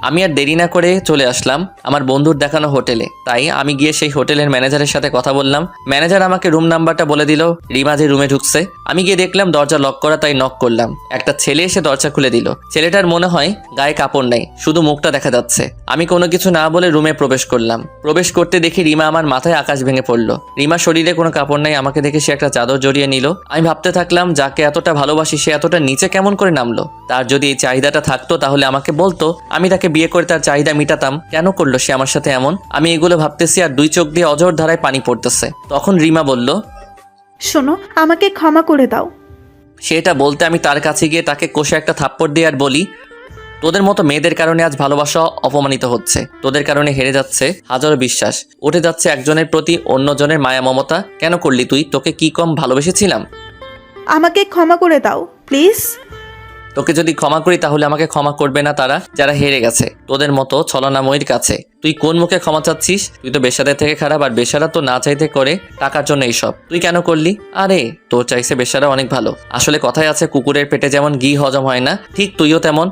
আমি আর দেরি না করে চলে আসলাম আমার বন্ধুর দেখানো হোটেলে। তাই আমি গিয়ে সেই হোটেলের ম্যানেজারের সাথে কথা বললাম। ম্যানেজার আমাকে রুম নাম্বারটা বলে দিল। রিমা যে রুমে ঢুকছে, আমি গিয়ে দেখলাম দরজা লক করা, তাই নক করলাম। একটা ছেলে এসে দরজা খুলে দিল। ছেলেটার মনে হয় গায়ে কাপড় নেই, শুধু মুখটা দেখা যাচ্ছে। আমি কোনো কিছু না বলে রুমে প্রবেশ করলাম। প্রবেশ করতে দেখি রিমা আমার মাথায় আকাশ ভেঙে পড়লো। রিমার শরীরে কোনো কাপড় নেই, আমাকে দেখে সে একটা চাদর জড়িয়ে নিল। আমি ভাবতে থাকলাম, যাকে এতটা ভালোবাসি সে এতটা নিচে কেমন করে নামলো? তার যদি এই চাহিদাটা থাকতো তাহলে আমাকে বলতো, আমি তাকে বিয়ে করে তার চাহিদা মিটাতাম। কেন করলো সে আমার সাথে এমন? আমি এগুলো ভাবতেছি আর দুই চোখ দিয়ে অঝোর ধারায় পানি পড়তেছে। তখন রিমা বলল, শোনো, আমাকে ক্ষমা করে দাও। সেটা বলতে আমি তার কাছে গিয়ে তাকে কষে একটা থাপ্পড় দিয়ে আর বলি, তোদের মতো মেয়েদের কারণে আজ ভালোবাসা অপমানিত হচ্ছে। তোদের কারণে হেরে যাচ্ছে হাজারো বিশ্বাস, উঠে যাচ্ছে একজনের প্রতি অন্যজনের মায়া মমতা। কেন করলি তুই? তোকে কি কম ভালোবেসেছিলাম? আমাকে ক্ষমা করে দাও প্লিজ। তোকে যদি ক্ষমা করি তাহলে আমাকে ক্ষমা করবে না তারা যারা হেরে গেছে তোদের মতো ছলনাময়ীর কাছে। তুই কোন মুখে ক্ষমা চাচ্ছিস? তুই তো বেশ্যাদের থেকে খারাপ, আর বেশ্যারা তো না চাইতে করে টাকার জন্য এইসব। তুই কেন করলি? আরে তোর চাইছে বেশ্যারা অনেক ভালো। আসলে কথায় আছে, কুকুরের পেটে যেমন ঘি হজম হয় না, ঠিক তুইও তেমন।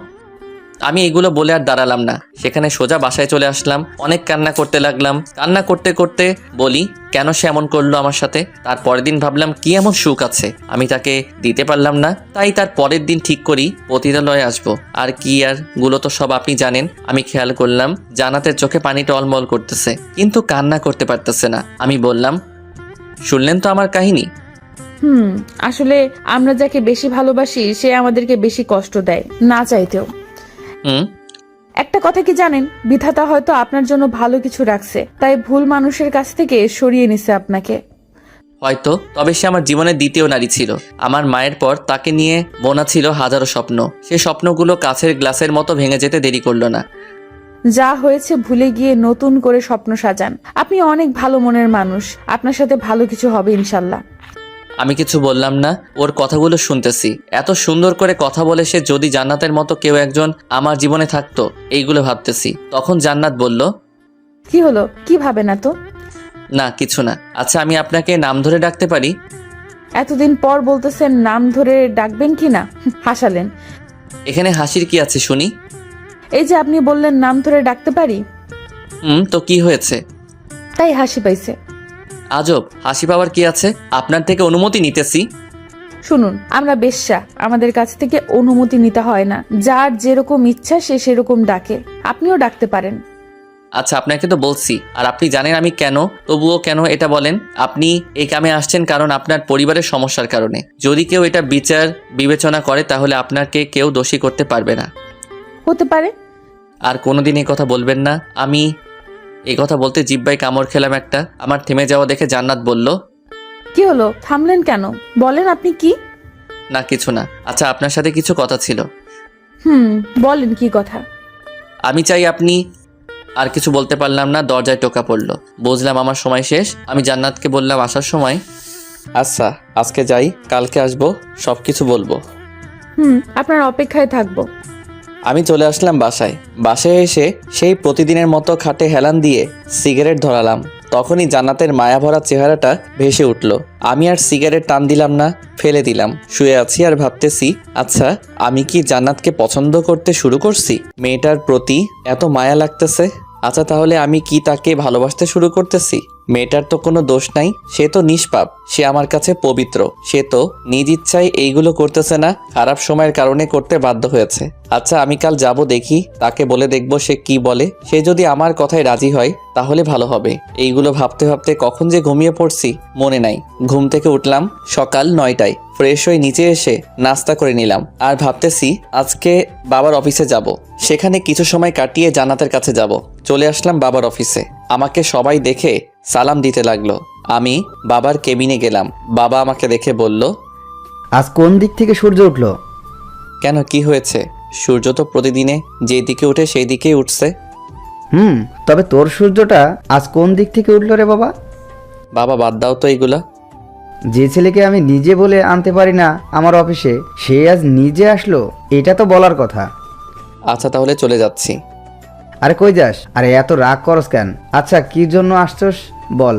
আমি এগুলো বলে আর দাঁড়ালাম না, সেখানে সোজা বাসায় চলে আসলাম। অনেক কান্না করতে লাগলাম। কান্না করতে করতে বলি, কেন সে এমন করলো আমার সাথে। তার পরের দিন ভাবলাম কি এমন সুখ আছে আমি তাকে দিতে পারলাম না। তাই তার পরের দিন ঠিক করি পতিতালয়ে আসবো। আর কি আর গুলো তো সব আপনি জানেন। আমি খেয়াল করলাম জান্নাতের চোখে পানি টলমল করতেছে, কিন্তু কান্না করতে পারতেছে না। আমি বললাম, শুনলেন তো আমার কাহিনী? আসলে আমরা যাকে বেশি ভালোবাসি সে আমাদেরকে বেশি কষ্ট দেয়, না চাইতেও। একটা কথা কি জানেন, বিধাতা হয়তো আপনার জন্য ভালো কিছু রাখছে, তাই ভুল মানুষের কাছ থেকে সরিয়ে নিছে আপনাকে। হয়তো, তবে সে আমার জীবনের দ্বিতীয় নারী ছিল। আমার মায়ের পর তাকে নিয়ে বোনা ছিল হাজারো স্বপ্ন। সে স্বপ্নগুলো কাছের গ্লাসের মতো ভেঙে যেতে দেরি করলো না। যা হয়েছে ভুলে গিয়ে নতুন করে স্বপ্ন সাজান। আপনি অনেক ভালো মনের মানুষ, আপনার সাথে ভালো কিছু হবে ইনশাল্লাহ। আমি কিছু বললাম না, ওর কথাগুলো শুনতেছি। এত সুন্দর করে কথা বলে সে যদি জান্নাতের মতো কেউ একজন আমার জীবনে থাকতো, এইগুলো ভাবতেছি। তখন জান্নাত বলল, কি হলো, কি ভাবে না তো? না কিছু না। আচ্ছা আমি আপনাকে নাম ধরে ডাকতে পারি? এতদিন পর বলতেছেন নাম ধরে ডাকবেন কি না? হাসালেন। এখানে হাসির কি আছে শুনি? এই যে আপনি বললেন নাম ধরে ডাকতে পারি, তো কি হয়েছে? তাই হাসি পাইছে। আজব, হাসি পাওয়ার কি আছে? আপনার থেকে অনুমতি নিতেছি। শুনুন, আমরা বেশ্যা, আমাদের কাছ থেকে অনুমতি নিতে হয় না। যার যেরকম ইচ্ছা সে সেরকম ডাকে, আপনিও ডাকতে পারেন। আচ্ছা আপনাকে তো বলছি, আর আপনি জানেন আমি কেন, তবুও কেন এটা বলেন? আপনি এই কামে আসছেন কারণ আপনার পরিবারের সমস্যার কারণে। যদি কেউ এটা বিচার বিবেচনা করে তাহলে আপনাকে কেউ দোষী করতে পারবে না। হতে পারে। আর কোনোদিন এই কথা বলবেন না। আমি এই কথা বলতে জিব্বায় কামড় খেলাম একটা। আমার থেমে যাওয়া দেখে জান্নাত বলল, কি হলো, থামলেন কেন? বলেন আপনি কি? না কিছু না। আচ্ছা আপনার সাথে কিছু কথা ছিল। বলেন কি কথা? আমি চাই আপনি। আর কিছু বলতে পারলাম না, দরজায় টোকা পড়লো। বুঝলাম আমার সময় শেষ। আমি জান্নাতকে বললাম আসার সময়, আচ্ছা আজকে যাই, কালকে আসবো, সব কিছু বলবো। আপনার অপেক্ষায় থাকবো। আমি চলে আসলাম বাসায়। বাসায় এসে সেই প্রতিদিনের মতো খাটে হেলান দিয়ে সিগারেট ধরালাম। তখনই জান্নাতের মায়াভরা চেহারাটা ভেসে উঠল। আমি আর সিগারেট টান দিলাম না, ফেলে দিলাম। শুয়ে আছি আর ভাবতেছি, আচ্ছা আমি কি জান্নাতকে পছন্দ করতে শুরু করছি? মেয়েটার প্রতি এত মায়া লাগতেছে। আচ্ছা তাহলে আমি কি তাকে ভালোবাসতে শুরু করতেছি? মেয়েটার তো কোনো দোষ নাই, সে তো নিষ্পাপ, সে আমার কাছে পবিত্র। সে তো নিজ ইচ্ছায় এইগুলো করতেছে না, খারাপ সময়ের কারণে করতে বাধ্য হয়েছে। আচ্ছা আমি কাল যাব, দেখি তাকে বলে দেখব সে কি বলে। সে যদি আমার কথায় রাজি হয় তাহলে ভালো হবে। এইগুলো ভাবতে ভাবতে কখন যে ঘুমিয়ে পড়ছি মনে নাই। ঘুম থেকে উঠলাম সকাল 9টায়। ফ্রেশ হয়ে নিচে এসে নাস্তা করে নিলাম। আর ভাবতেছি আজকে বাবার অফিসে যাব, সেখানে কিছু সময় কাটিয়ে জান্নাতের কাছে যাব। চলে আসলাম বাবার অফিসে। আমাকে সবাই দেখে সালাম দিতে লাগলো। আমি বাবার কেবিনে গেলাম। বাবা আমাকে দেখে বলল, আজ কোন দিক থেকে সূর্য উঠলো? কেন কি হয়েছে? সূর্য তো প্রতিদিনে যেই দিকে উঠে সেই দিকেই উঠছে। তবে তোর সূর্যটা আজ কোন দিক থেকে উঠলো রে বাবা? বাবা বাদ দাও তো এইগুলা। যে ছেলেকে আমি নিজে বলে আনতে পারি না আমার অফিসে, সে আজ নিজে আসলো, এটা তো বলার কথা। আচ্ছা তাহলে চলে যাচ্ছি। আরে কই যাস? আরে এত রাগ করস কেন? আচ্ছা কি জন্য আসছস বল।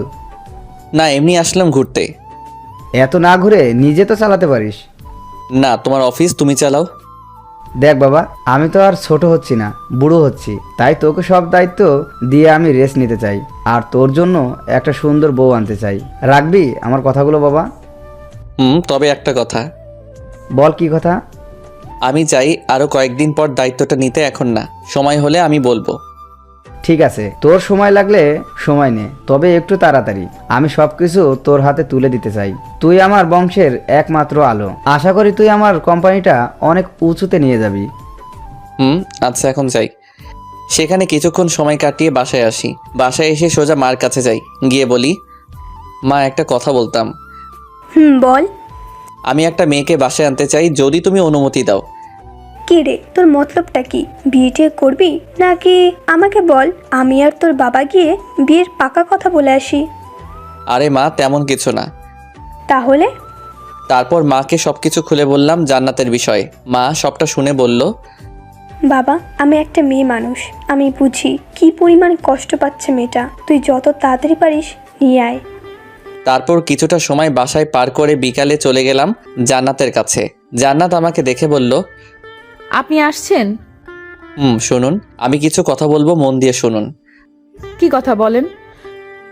না এমনি আসলাম ঘুরতে। এত না ঘুরে নিজে তো চালাতে পারিস। না তোমার অফিস তুমি চালাও। দেখ বাবা, আমি তো আর ছোট হচ্ছি না, বুড়ো হচ্ছি, তাই তোকে সব দায়িত্ব দিয়ে আমি রেস্ট নিতে চাই, আর তোর জন্য একটা সুন্দর বউ আনতে চাই। রাখবি আমার কথাগুলো বাবা? তবে একটা কথা। বল কি কথা? আমি চাই আরো কয়েকদিন পর দায়িত্বটা নিতে, এখন না, সময় হলে আমি বলবো। ঠিক আছে, তোর সময় লাগলে সময় নে, তবে একটু তাড়াতাড়ি। আমি সবকিছু তোর হাতে তুলে দিতে চাই। তুই আমার বংশের একমাত্র আলো। আশা করি তুই আমার কোম্পানিটা অনেক উঁচুতে নিয়ে যাবি। আচ্ছা এখন যাই। সেখানে কিছুক্ষণ সময় কাটিয়ে বাসায় আসি। বাসায় এসে সোজা মার কাছে যাই, গিয়ে বলি, মা একটা কথা বলতাম। বল। আমি একটা মেয়েকে বাসায় আনতে চাই, যদি তুমি অনুমতি দাও। কি রে, তোর মতলবটা কি? বিয়ে টিয়ে করবি নাকি আমাকে বল, আমি আর তোর বাবা গিয়ে বিয়ের পাকা কথা বলে আসি। আরে মা তেমন কিছু না। তাহলে? তারপর মাকে সবকিছু খুলে বললাম জান্নাতের বিষয়ে। মা সবটা শুনে বলল, বাবা, আমি একটা মেয়ে মানুষ, আমি বুঝি কি পরিমাণ কষ্ট পাচ্ছে মেয়েটা। তুই যত তাড়াতাড়ি পারিস নিয়ে আয়। তারপর কিছুটা সময় বাসায় পার করে বিকালে চলে গেলাম জান্নাতের কাছে। জান্নাত আমাকে দেখে বলল, আপনি আসছেন? শুনুন, আমি কিছু কথা বলবো, মন দিয়ে শুনুন। কি কথা বলেন?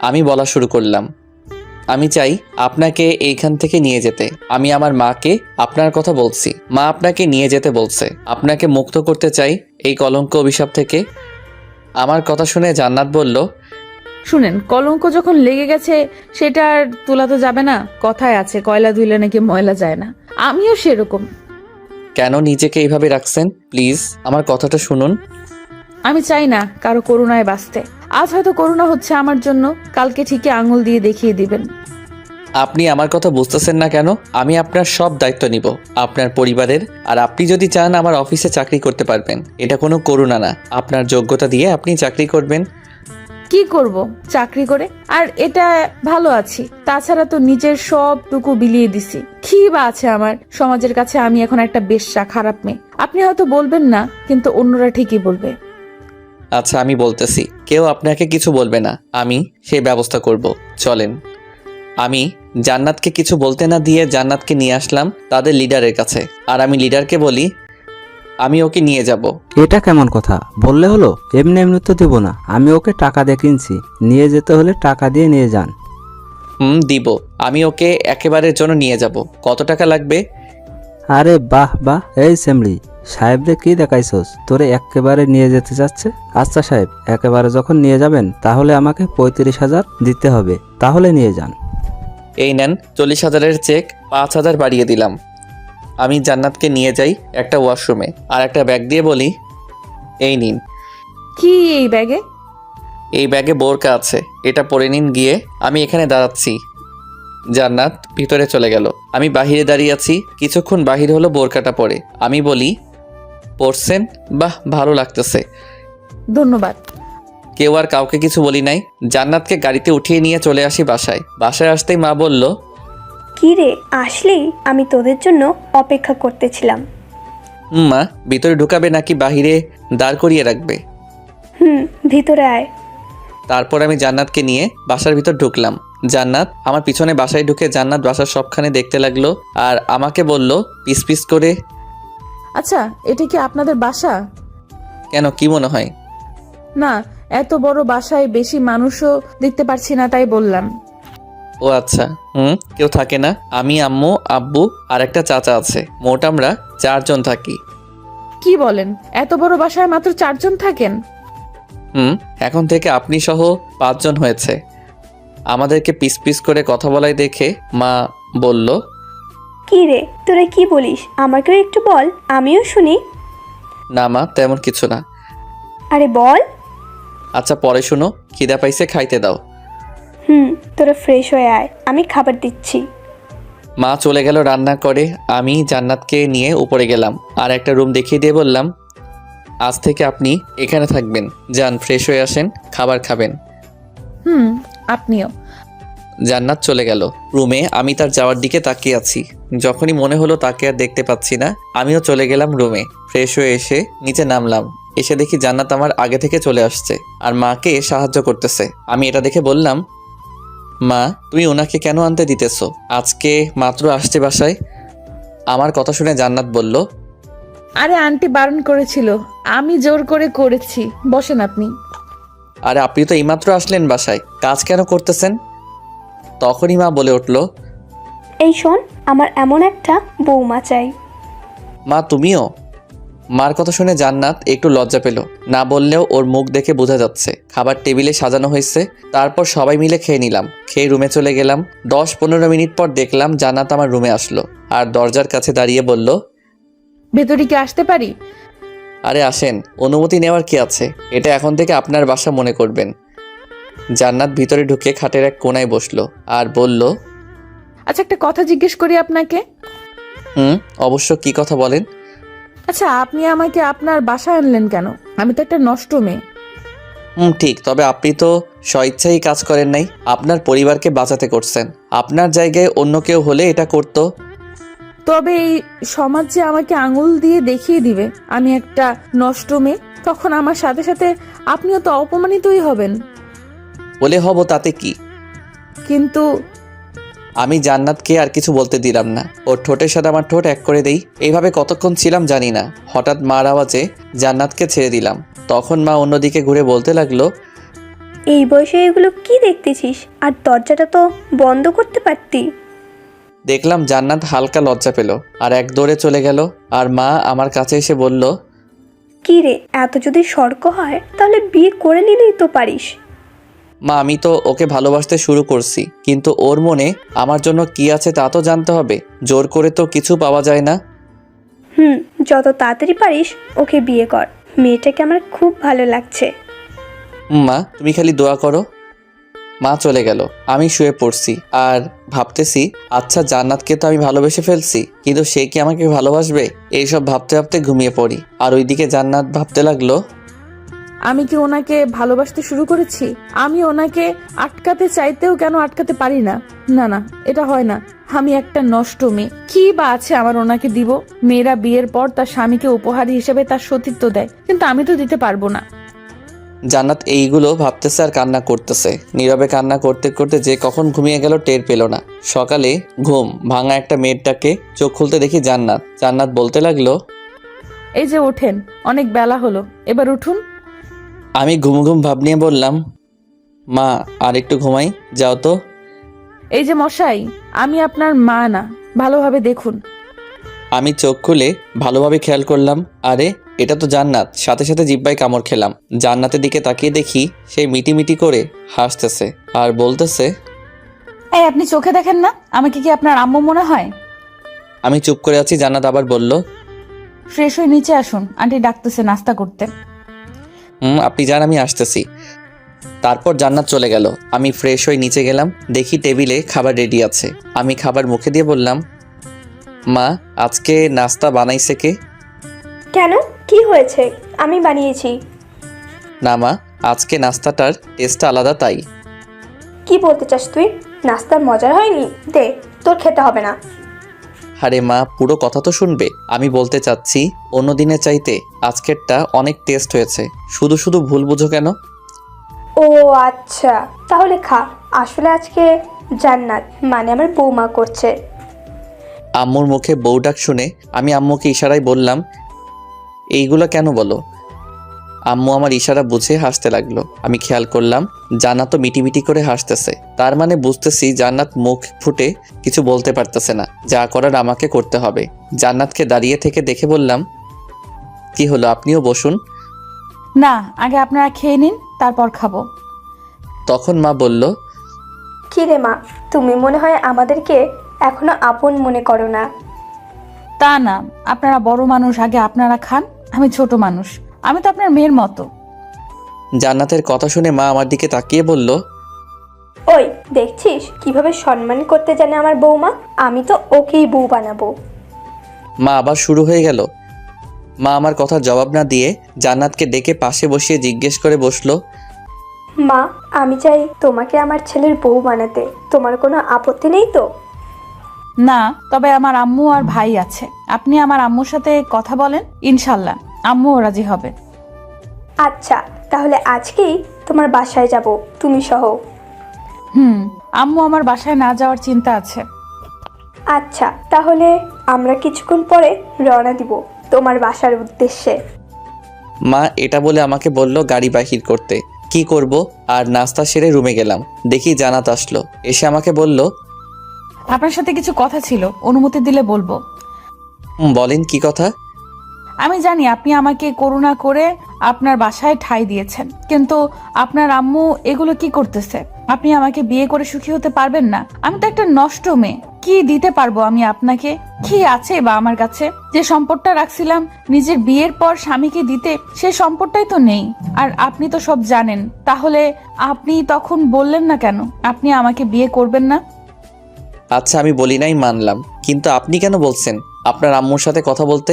আমি বলা শুরু করলাম, আমি চাই আপনাকে এইখান থেকে নিয়ে যেতে। আমি আমার মাকে আপনার কথা বলছি, মা আপনাকে নিয়ে যেতে বলছে। আপনাকে মুক্ত করতে চাই এই কলঙ্ক অভিশাপ থেকে। আমার কথা শুনে জান্নাত বলল, শুনেন, কলঙ্ক যখন লেগে গেছে সেটা আর তোলা তো যাবে না। কথায় আছে, কয়লা ধুইলে নাকি ময়লা যায় না। আমিও সেরকম। কেন নিজেকে এইভাবে রাখছেন? প্লিজ আমার কথাটা শুনুন। আমি চাই না কারো করুণায় বাঁচতে। আজ হয়তো করুণা হচ্ছে আমার জন্য, কালকে ঠিকই আঙুল দিয়ে দেখিয়ে দিবেন। আপনি আমার কথা বুঝতেছেন না কেন? আমি আপনার সব দায়িত্ব নিব, আপনার পরিবারের। আর আপনি যদি চান আমার অফিসে চাকরি করতে পারবেন। এটা কোনো করুণা না, আপনার যোগ্যতা দিয়ে আপনি চাকরি করবেন। কি করব চাকরি করে? আর এটা ভালো আছি, তাছাড়া তো নিজের সবটুকু বিলিয়ে দিছি। কি বা আছে আমার? সমাজের কাছে আমি এখন একটা বেশ্যা, খারাপ মেয়ে। আপনি হয়তো বলবেন না, কিন্তু অন্যরা ঠিকই বলবে। আচ্ছা আমি বলতেছি, কেউ আপনাকে কিছু বলবে না, আমি সেই ব্যবস্থা করব। চলেন। আমি জান্নাতকে কিছু বলতে না দিয়ে জান্নাতকে নিয়ে আসলাম তাদের লিডারের কাছে। আর আমি লিডারকে বলি, আমি ওকে নিয়ে যাব। এটা কেমন কথা? বললে হলো? এমনি এমনি তো দেবো না, আমি ওকে টাকা দিয়ে কিনছি, নিয়ে যেতে হলে টাকা দিয়ে নিয়ে যান। দিব। আমি ওকে একেবারের জন্য নিয়ে যাব। কত টাকা লাগবে? আরে বাহ বাহ, এই সেমলি সাহেবরে কি দেখাইছস? তোরে একেবারে নিয়ে যেতে চাচ্ছে। আচ্ছা সাহেব, একেবারে যখন নিয়ে যাবেন তাহলে আমাকে 35,000 দিতে হবে, তাহলে নিয়ে যান। এই নেন 40,000-এর চেক, 5,000 বাড়িয়ে দিলাম। আমি জান্নাতকে নিয়ে যাই একটা ওয়াশরুমে, আর একটা ব্যাগ দিয়ে বলি, এই নিন। কি এই ব্যাগে? এই ব্যাগে বোরকা আছে, এটা পরে নিন গিয়ে। আমি এখানে দাঁড়াচ্ছি। জান্নাত ভিতরে চলে গেল, আমি বাহিরে দাঁড়িয়ে আছি। কিছুক্ষণ বাহির হলো বোরকাটা পরে। আমি বলি, পরছেন? বাহ, ভালো লাগতেছে। ধন্যবাদ। কেউ আর কাউকে কিছু বলি নাই। জান্নাতকে গাড়িতে উঠিয়ে নিয়ে চলে আসি বাসায়। বাসায় আসতেই মা বলল, কি রে, আসলেই? আমি তোদের জন্য অপেক্ষা করতেছিলাম। মা ভিতরে ঢুকাবে নাকি বাহিরে দাঁড় করিয়ে রাখবে? ভিতরে আয়। তারপর আমি জান্নাতকে নিয়ে বাসার ভিতর ঢুকলাম। জান্নাত আমার পিছনে বাসায় ঢুকে জান্নাত বাসার সবখানে দেখতে লাগলো, আর আমাকে বলল পিস পিস করে, আচ্ছা, এটা কি আপনাদের বাসা? কেন, কি মনে হয়? না, এত বড় বাসায় বেশি মানুষও দেখতে পারছি না, তাই বললাম। ও আচ্ছা, কেউ থাকে না। আমি, আম্মু, আব্বু আর একটা চাচা আছে। মোট আমরা 4 জন থাকি। কি বলেন? এত বড় বাসায় মাত্র 4 জন থাকেন? এখন থেকে আপনি সহ 5 জন হয়েছে। আমাদেরকে পিস পিস করে কথা বলাই দেখে মা বলল, কি রে, তোরা কি বলিস? আমাকেও একটু বল, আমিও শুনি। না মা, তেমন কিছু না। আরে বল। আচ্ছা পরে শুনো, খিদা পাইছে, খাইতে দাও। তোরা ফ্রেশ হয়ে আয়, আমি খাবার দিচ্ছি। মা চলে গেল রান্না করে। আমি জান্নাতকে নিয়ে উপরে গেলাম, আর একটা রুম দেখিয়ে দিয়ে বললাম, আজ থেকে আপনি এখানে থাকবেন। যান, ফ্রেশ হয়ে আসেন, খাবার খাবেন। আপনিও। জান্নাত চলে গেল রুমে। আমি তার যাওয়ার দিকে তাকিয়ে আছি। যখনই মনে হলো তাকে আর দেখতে পাচ্ছি না, আমিও চলে গেলাম রুমে। ফ্রেশ হয়ে এসে নিচে নামলাম। এসে দেখি জান্নাত আমার আগে থেকে চলে আসছে আর মাকে সাহায্য করতেছে। আমি এটা দেখে বললাম, মা তুমি ওনাকে কেন আনতে দিতেছো? আজকে মাত্র আসছে বাসায়। আমার কথা শুনে জান্নাত বলল, আরে আন্টি বারণ করেছিল, আমি জোর করে করেছি। বসেন আপনি। আরে আপনি তো এইমাত্র আসলেন বাসায়, কাজ কেন করতেছেন? তখনই মা বলে উঠল, এই শোন, আমার এমন একটা বৌমা চাই। মা তুমিও? মার কথা শুনে জান্নাত একটু লজ্জা পেল। না বললেও ওর মুখ দেখে বোঝা যাচ্ছে। খাবার টেবিলে সাজানো হয়েছে, তারপর সবাই মিলে খেয়ে নিলাম। খেয়ে রুমে চলে গেলাম। 10-15 মিনিট পর দেখলাম জান্নাত আমার রুমে আসলো আর দরজার কাছে দাঁড়িয়ে বলল, ভেতরে কি আসতে পারি? আরে আসেন, অনুমতি নেওয়ার কি আছে, এটা এখন থেকে আপনার বাসা মনে করবেন। জান্নাত ভিতরে ঢুকে খাটের এক কোণায় বসলো আর বলল, আচ্ছা একটা কথা জিজ্ঞেস করি আপনাকে। অবশ্য, কি কথা বলেন। আচ্ছা আপনি আমাকে আপনার বাসায় আনলেন কেন? আমি তো একটা নষ্ট মেয়ে। ঠিক, তবে আপনি তো স্বইচ্ছাই কাজ করেন নাই, আপনার পরিবারকে বাঁচাতে করছেন। আপনার জায়গায় অন্য কেউ হলে এটা করতো। তবে এই সমাজ যে আমাকে আঙুল দিয়ে দেখিয়ে দিবে আমি একটা নষ্ট মেয়ে, তখন আমার সাথে সাথে আপনিও তো অপমানিতই হবেন। বলে হব তাতে কি? কিন্তু আমি জান্নাতকে আর কিছু বলতে দিলাম না। ওর ঠোঁটের সাথে আমার ঠোঁট এক করে দেই। এইভাবে কতক্ষণ ছিলাম জানি না। হঠাৎ মার আওয়াজে জান্নাতকে ছেড়ে দিলাম। তখন মা অন্যদিকে ঘুরে বলতে লাগলো, এই বয়সে এগুলো কি দেখতেছিস? আর দরজাটা তো বন্ধ করতে পারতি। দেখলাম জান্নাত হালকা লজ্জা পেল আর এক দৌড়ে চলে গেল। আর মা আমার কাছে এসে বলল, কি রে, এত যদি সর্ক হয় তাহলে বিয়ে করে নিলেই তো পারিস। মা আমি তো ওকে ভালোবাসতে শুরু করছি, কিন্তু ওর মনে আমার জন্য কি আছে তা তো জানতে হবে। জোর করে তো কিছু পাওয়া যায় না। যত তাড়াতাড়ি পারিস ওকে বিয়ে কর। মেয়েটাকে আমার খুব ভালো লাগছে। মা তুমি খালি দোয়া করো। মা চলে গেল। আমি শুয়ে পড়ছি আর ভাবতেছি, আচ্ছা জান্নাতকে তো আমি ভালোবেসে ফেলছি, কিন্তু সে কি আমাকে ভালোবাসবে? এইসব ভাবতে ভাবতে ঘুমিয়ে পড়ি। আর ওইদিকে জান্নাত ভাবতে লাগলো, আমি কি ওনাকে ভালোবাসতে শুরু করেছি? আমি ওনাকে আটকাতে চাইতেও কেন আটকাতে পারি না? না না, এটা হয় না। আমি একটা নষ্ট মেয়ে। কি বা আছে আমার ওনাকে দিব? মেয়েরা বিয়ের পর তার স্বামীকে উপহার হিসেবে তার সতীত্ব দেয়, কিন্তু আমি তো দিতে পারবো না। জান্নাত এইগুলো ভাবতেছে আর কান্না করতেছে। নীরবে কান্না করতে করতে যে কখন ঘুমিয়ে গেল টের পেল না। সকালে ঘুম ভাঙা একটা মেয়েটাকে চোখ খুলতে দেখি জান্নাত। জান্নাত বলতে লাগলো, এই যে ওঠেন, অনেক বেলা হলো, এবার উঠুন। আমি ঘুম ঘুম ভাব নিয়ে বললাম, মা আর একটু ঘুমাই, যাও তো। এই যে মশাই, আমি আপনার মা না, ভালোভাবে দেখুন। আমি চোখ খুলে ভালোভাবে খেয়াল করলাম, আরে এটা তো জান্নাত। সাথে সাথে জিব্বায় কামড় খেলাম। জান্নাতের দিকে তাকিয়ে দেখি সে মিটিমিটি করে হাসতেছে আর বলতেছে, এই আপনি চোখে দেখেন না? আমাকে কি আপনার আম্মু মনে হয়? আমি চুপ করে আছি। জান্নাত আবার বলল, ফ্রেশ হয়ে নিচে আসুন, আন্টি ডাকতেছে নাস্তা করতে। আপনি যান, আমি আসতেছি। তারপর জান্নাত চলে গেল। আমি ফ্রেশ হয়ে নিচে গেলাম। দেখি টেবিলে খাবার রেডি আছে। আমি খাবার মুখে দিয়ে বললাম, মা আজকে নাস্তা বানাইছে কে? কেন, কি হয়েছে? আমি বানিয়েছি। না মা, আজকে নাস্তাটার টেস্টটা আলাদা তাই। কি বলতে চাস তুই? নাস্তার মজার হয়নি? দে, তোর খেতে হবে না। আরে মা, পুরো কথা তো শুনবে। আমি বলতে চাচ্ছি, অন্য দিনের চাইতে আজকেরটা অনেক টেস্ট হয়েছে। শুধু শুধু ভুল বুঝো কেন? ও আচ্ছা, তাহলে খা। আসলে আজকে জান্নাত মানে আমার বৌমা করছে। আম্মুর মুখে বউ ডাক শুনে আমি আম্মুকে ইশারায় বললাম, এইগুলো কেন বলো? আম্মু আমার ইশারা বুঝে হাসতে লাগলো। আমি খেয়াল করলাম জান্নাত তো মিটিমিটি করে হাসতেছে। তার মানে বুঝতেছি জান্নাত মুখ ফুটে কিছু বলতে পারতেছে না। যা করার আমাকে করতে হবে। জান্নাতকে দাঁড়িয়ে থেকে দেখে বললাম, কি হলো, আপনিও বসুন। না, আগে আপনারা খেয়ে নিন, তারপর খাবো। তখন মা বলল, কি রে মা, তুমি মনে হয় আমাদেরকে এখনো আপন মনে করো না। তা না, আপনারা বড় মানুষ, আগে আপনারা খান। আমি ছোট মানুষ, আমি তো আপনার মেয়ের মতো। জান্নাতের কথা শুনে মা আমার দিকে তাকিয়ে বলল, ওই দেখছিস কিভাবে সম্মান করতে জানে আমার বৌমা? আমি তো ওকেই বউ বানাবো। মা আবার শুরু হয়ে গেল। মা আমার কথার জবাব না দিয়ে জান্নাতকে ডেকে পাশে বসিয়ে জিজ্ঞেস করে বসলো, মা, আমি চাই তোমাকে আমার ছেলের বউ বানাতে। তোমার কোনো আপত্তি নেই তো? না, তবে আমার আম্মু আর ভাই আছে। আপনি আমার আম্মুর সাথে কথা বলেন, ইনশাল্লাহ আম্মুও রাজি হবে। আচ্ছা, তাহলে আজকেই তোমার বাসায় যাব, তুমি সহ। আম্মু আমার বাসায় না যাওয়ার চিন্তা আছে। আচ্ছা, তাহলে আমরা কিছুক্ষণ পরে রওনা দিব তোমার বাসার উদ্দেশ্যে। মা এটা বলে আমাকে বলল গাড়ি বাহির করতে। কি করব? আর নাস্তা সেরে রুমে গেলাম, দেখি জান্নাত আসলো। এসে আমাকে বলল, আপনার সাথে কিছু কথা ছিল, অনুমতি দিলে বলবো। বলেন কি কথা? আমি জানি আপনি আমাকে করুণা করে আপনার বাসায় ঠাঁই দিয়েছেন, কিন্তু আপনার আম্মু এগুলো কি করতেছে? আপনি আমাকে বিয়ে করে সুখী হতে পারবেন না? আমি তো একটা নষ্ট মেয়ে, কি দিতে পারবো আমি আপনাকে? কি আছে বা আমার কাছে? যে সম্পদটা রাখছিলাম নিজের বিয়ের পর স্বামীকে দিতে, সে সম্পদটাই তো নেই। আর আপনি তো সব জানেন, তাহলে আপনি তখন বললেন না কেন আপনি আমাকে বিয়ে করবেন না? আচ্ছা আমি বলি নাই মানলাম, কিন্তু আপনি কেন বলছেন আপনার আম্মুর সাথে কথা বলতে?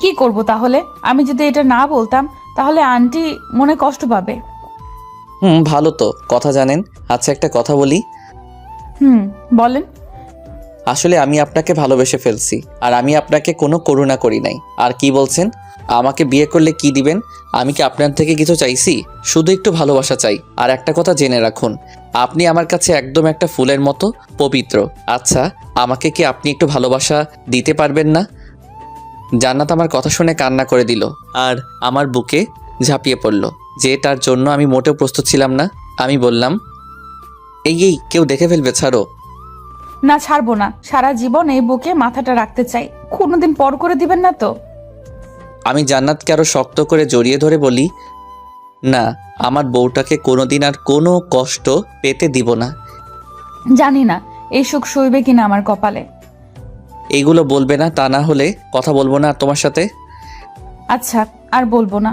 কি করব তাহলে? আমি যদি এটা না বলতাম তাহলে আন্টি মনে কষ্ট পাবে। ভালো তো, কথা জানেন। আচ্ছা একটা কথা বলি। বলেন। আসলে আমি আপনাকে ভালোবেসে ফেলছি, আর আমি আপনাকে কোনো করুণা করি নাই। আর কি বলছেন আমাকে বিয়ে করলে কি দিবেন? আমি কি আপনার থেকে কিছু চাইছি? শুধু একটু ভালোবাসা চাই। আর একটা কথা জেনে রাখুন, আপনি আমার কাছে একদম একটা ফুলের মতো পবিত্র। আচ্ছা আমাকে কি আপনি একটু ভালোবাসা দিতে পারবেন না? জান্নাত আমার কথা শুনে কান্না করে দিল আর আমার বুকে ঝাঁপিয়ে পড়ল, যে তার জন্য আমি মোটেও প্রস্তুত ছিলাম না। আমি বললাম, এই কেউ দেখে ফেলবে, ছাড়ো। না, ছাড়বো না। সারা জীবন এই বুকে মাথাটা রাখতে চাই। কোনোদিন পর করে দিবেন না তো? আমি জান্নাতকে আরো শক্ত করে জড়িয়ে ধরে বলি, না, আমার বউটাকে কোনোদিন আর কোনো কষ্ট পেতে দিব না। জানি না এই সুখ সইবে কিনা আমার কপালে। এইগুলো বলবে না, তা না হলে কথা বলবো না আর তোমার সাথে। আচ্ছা, আর বলবো না।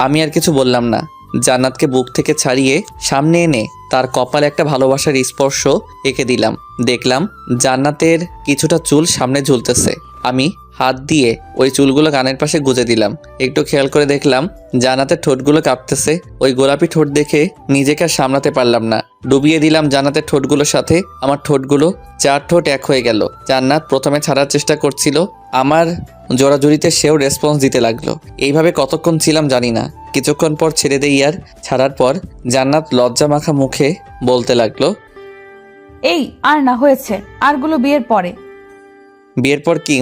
আমি আর কিছু বললাম না। জান্নাতকে বুক থেকে ছাড়িয়ে সামনে এনে তার কপালে একটা ভালোবাসার স্পর্শ এঁকে দিলাম। দেখলাম জান্নাতের কিছুটা চুল সামনে ঝুলতেছে। আমি হাত দিয়ে ওই চুলগুলো কানের পাশে গুজে দিলাম। একটু খেয়াল করে দেখলাম জান্নাতের ঠোঁটগুলো কাঁপতেছে। ওই গোলাপি ঠোঁট দেখে নিজেকে আর সামলাতে পারলাম না, ডুবিয়ে দিলাম জান্নাতের ঠোঁটগুলোর সাথে। আমার ঠোঁটগুলো 4 ঠোঁট এক হয়ে গেল। জান্নাত প্রথমে ছাড়ার চেষ্টা করছিল, আমার জোড়াজুড়িতে সেও রেসপন্স দিতে লাগলো। এইভাবে কতক্ষণ ছিলাম জানি না। কিছুক্ষণ পর ছেড়ে দেই। আর ছাড়ার পর জান্নাত লজ্জা মাখা মুখে বলতে লাগলো, এই আর না, হয়েছে। আরগুলো বিয়ের পরে। বিয়ের পর কি?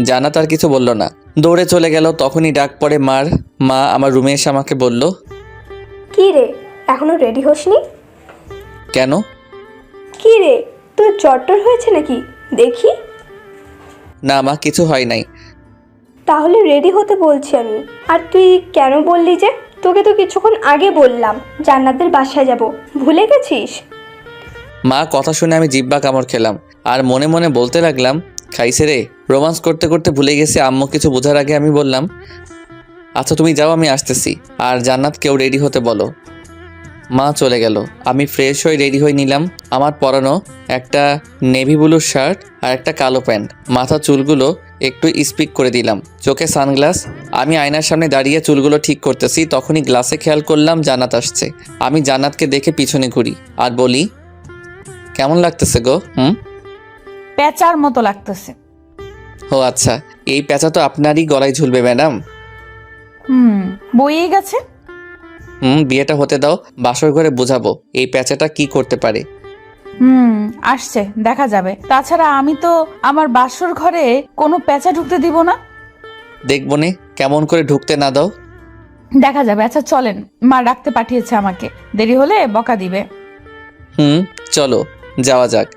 জান্নাত আর কিছু বলল না, দৌড়ে চলে গেল। তখনই ডাক পড়ে মার। মা আমার রুমে এসে আমাকে বলল, কি রে, এখনো রেডি হসনি? কেন? কি রে, তোর জ্বর হয়েছে নাকি? দেখি। না মা, কিছু হয় নাই। তাহলে রেডি হতে বলছি আমি। আর তুই কেন বললি যে? তোকে তো কিছুক্ষণ আগে বললাম জান্নাতের বাসায় যাব, ভুলে গেছিস? মা কথা শুনে আমি জিব্বা কামড় খেলাম আর মনে মনে বলতে লাগলাম, খাইছে রে। রোমান্স করতে করতে ভুলে গেছি। আম্মু কিছু বোঝার আগে আমি বললাম, আচ্ছা তুমি যাও, আমি আসতেছি। আর জান্নাতকেও রেডি হতে বলো। মা চলে গেল। আমি ফ্রেশ হয়ে রেডি হয়ে নিলাম। আমার পরানো একটা নেভি ব্লু শার্ট আর একটা কালো প্যান্ট। মাথা চুলগুলো একটু স্পিক করে দিলাম, চোখে সানগ্লাস। আমি আয়নার সামনে দাঁড়িয়ে চুলগুলো ঠিক করতেছি। তখনই গ্লাসে খেয়াল করলাম জান্নাত আসছে। আমি জান্নাতকে দেখে পিছনে ঘুরি আর বলি, কেমন লাগতেছে গো? পেঁচার মতো লাগতেছে। ও আচ্ছা, এই পেঁচা তো আপনারই গলায় ঝুলবে ম্যাডাম। বইয়ে গেছে। বিয়েটা হতে দাও, বাসর ঘরে বোঝাবো এই পেঁচাটা কি করতে পারে। আসছে, দেখা যাবে। তাছাড়া আমি তো আমার বাসর ঘরে কোনো পেঁচা ঢুকতে দিব না। দেখবো নে কেমন করে ঢুকতে না দাও। দেখা যাবে। আচ্ছা চলেন, মা ডাকতে পাঠিয়েছে আমাকে, দেরি হলে বকা দিবে। চলো যাওয়া যাক।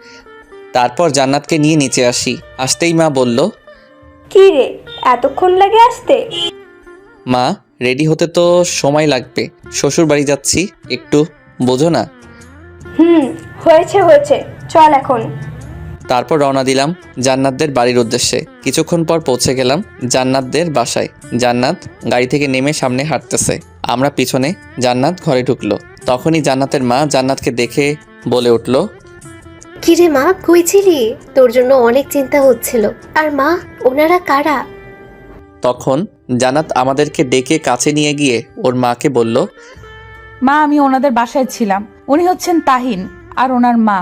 তারপর জান্নাতকে নিয়ে নিচে আসি। আসতেই মা বলল, কি রে, এতক্ষণ লাগে আসতে? মা রেডি হতে তো সময় লাগবে, শ্বশুর বাড়ি যাচ্ছি, একটু বোঝো না। হয়েছে হয়েছে, চল এখন। তারপর রওনা দিলাম জান্নাতদের বাড়ির উদ্দেশ্যে। কিছুক্ষণ পর পৌঁছে গেলাম জান্নাতদের বাসায়। জান্নাত গাড়ি থেকে নেমে সামনে হাঁটতেছে, আমরা পিছনে। জান্নাত ঘরে ঢুকলো। তখনই জান্নাতের মা জান্নাতকে দেখে বলে উঠল, কিরে মা, কই ছিলি? তোর জন্য অনেক চিন্তা হচ্ছিল। আর মা, ওনারা কারা? তখন জান্নাত আমাদেরকে ডেকে কাছে নিয়ে গিয়ে ওর মাকে বলল, মা, আমি ওনাদের বাসায় ছিলাম। উনি হচ্ছেন তাহিন আর ওনার মা।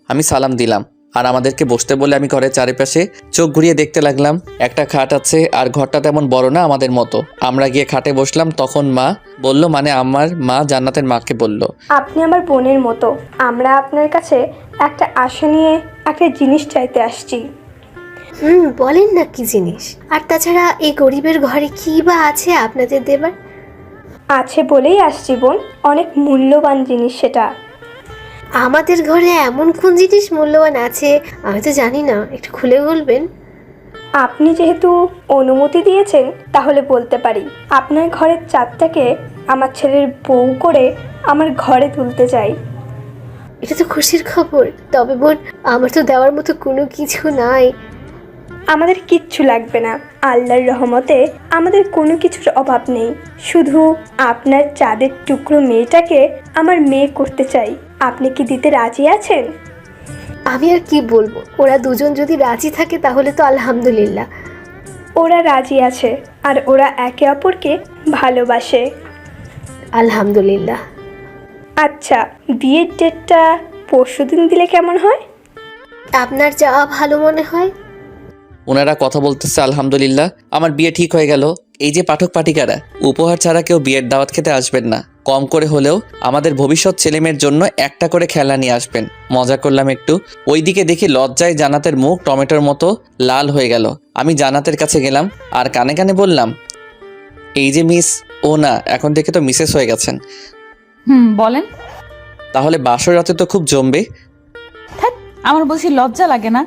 আমি সালাম দিলাম আর আমাদেরকে বসতে বলে আমি ঘরের চারিপাশে চোখ ঘুরিয়ে দেখতে লাগলাম। একটা খাট আছে আর ঘরটা তেমন বড় না আমাদের মতো। আমরা গিয়ে খাটে বসলাম, তখন মা বলল, মানে আমার মা জান্নাতের মাকে বলল, আপনি আমার বোনের মতো, আমরা আপনার কাছে একটা আশা নিয়ে একটা জিনিস চাইতে আসছি। বলেন না কি জিনিস? আর তাছাড়া এই গরিবের ঘরে কি বা আছে আপনাদের দেবার? আছে বলেই আসছি বোন, অনেক মূল্যবান জিনিস সেটা। আমাদের ঘরে এমন কোন জিনিস মূল্যবান আছে আমি তো জানি না, একটু খুলে বলবেন? আপনি যেহেতু অনুমতি দিয়েছেন তাহলে বলতে পারি, আপনার ঘরের চাঁদটাকে আমার ছেলের বউ করে আমার ঘরে তুলতে চাই। এটা তো খুশির খবর। তবে বোন, আমার তো দেওয়ার মতো কোনো কিছু নাই। আমাদের কিচ্ছু লাগবে না, আল্লাহর রহমতে আমাদের কোনো কিছুর অভাব নেই। শুধু আপনার চাঁদের টুকরো মেয়েটাকে আমার মেয়ে করতে চাই। আপনি কি দিতে রাজি আছেন? আমি আর কি বলবো, ওরা দুজন যদি রাজি থাকে তাহলে তো আলহামদুলিল্লাহ। ওরা রাজি আছে আর ওরা একে অপরকে ভালোবাসে। আলহামদুলিল্লাহ। আচ্ছা, বিয়ের ডেটটা পরশুদিন দিলে কেমন হয়? আপনার যা ভালো মনে হয়। ওনারা কথা বলতেছে, আলহামদুলিল্লাহ আমার বিয়ে ঠিক হয়ে গেল। এই যে পাঠক পাঠিকারা, উপহার ছাড়া কেউ বিয়ের দাওয়াত খেতে আসবেন না। কম করে হলেও আমাদের ভবিষ্যৎ ছেলেমেয়ের জন্য একটা করে খেলনা নিয়ে আসবেন। মজা করলাম একটু। ওইদিকে দেখি লজ্জায় জান্নাতের মুখ টমেটোর মতো লাল হয়ে গেল। আমি জান্নাতের কাছে গেলাম আর কানে কানে বললাম, এই যে মিস, ও না, এখন থেকে তো মিসেস হয়ে গেছেন। বলেন। তাহলে বাসর রাতে তো খুব জমবে। আমার বলছি লজ্জা লাগে না?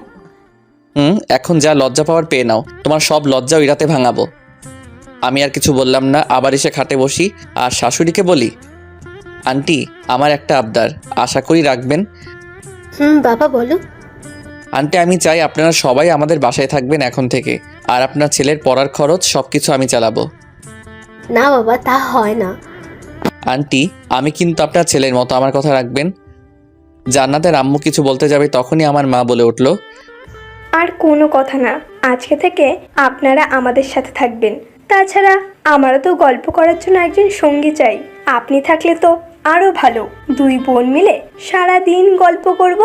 এখন যা লজ্জা পাওয়ার পেয়ে নাও, তোমার সব লজ্জা ওই রাতে ভাঙাবো। আমি আর কিছু বললাম না, আবার এসে খাটে বসি আর শাশুড়িকে বলি, আন্টি আমার একটা আবদার, আশা করি রাখবেন। বাবা বলো। আন্টি আমি চাই আপনারা সবাই আমাদের বাসায় থাকবেন এখন থেকে, আর আপনার ছেলের পড়ার খরচ সব কিছু আমি চালাবো। না বাবা, তা হয় না। আন্টি আমি কিন্তু আপনার ছেলের মতো, আমার কথা রাখবেন। জান্নাতের আম্মু কিছু বলতে যাবে তখনই আমার মা বলে উঠল, আর কোনো কথা না, আজকে থেকে আপনারা আমাদের সাথে থাকবেন। তাছাড়া আমারও তো গল্প করার জন্য একজন সঙ্গী চাই। আপনি থাকলে তো আরও ভালো, দুই বোন মিলে সারা দিন গল্প করব।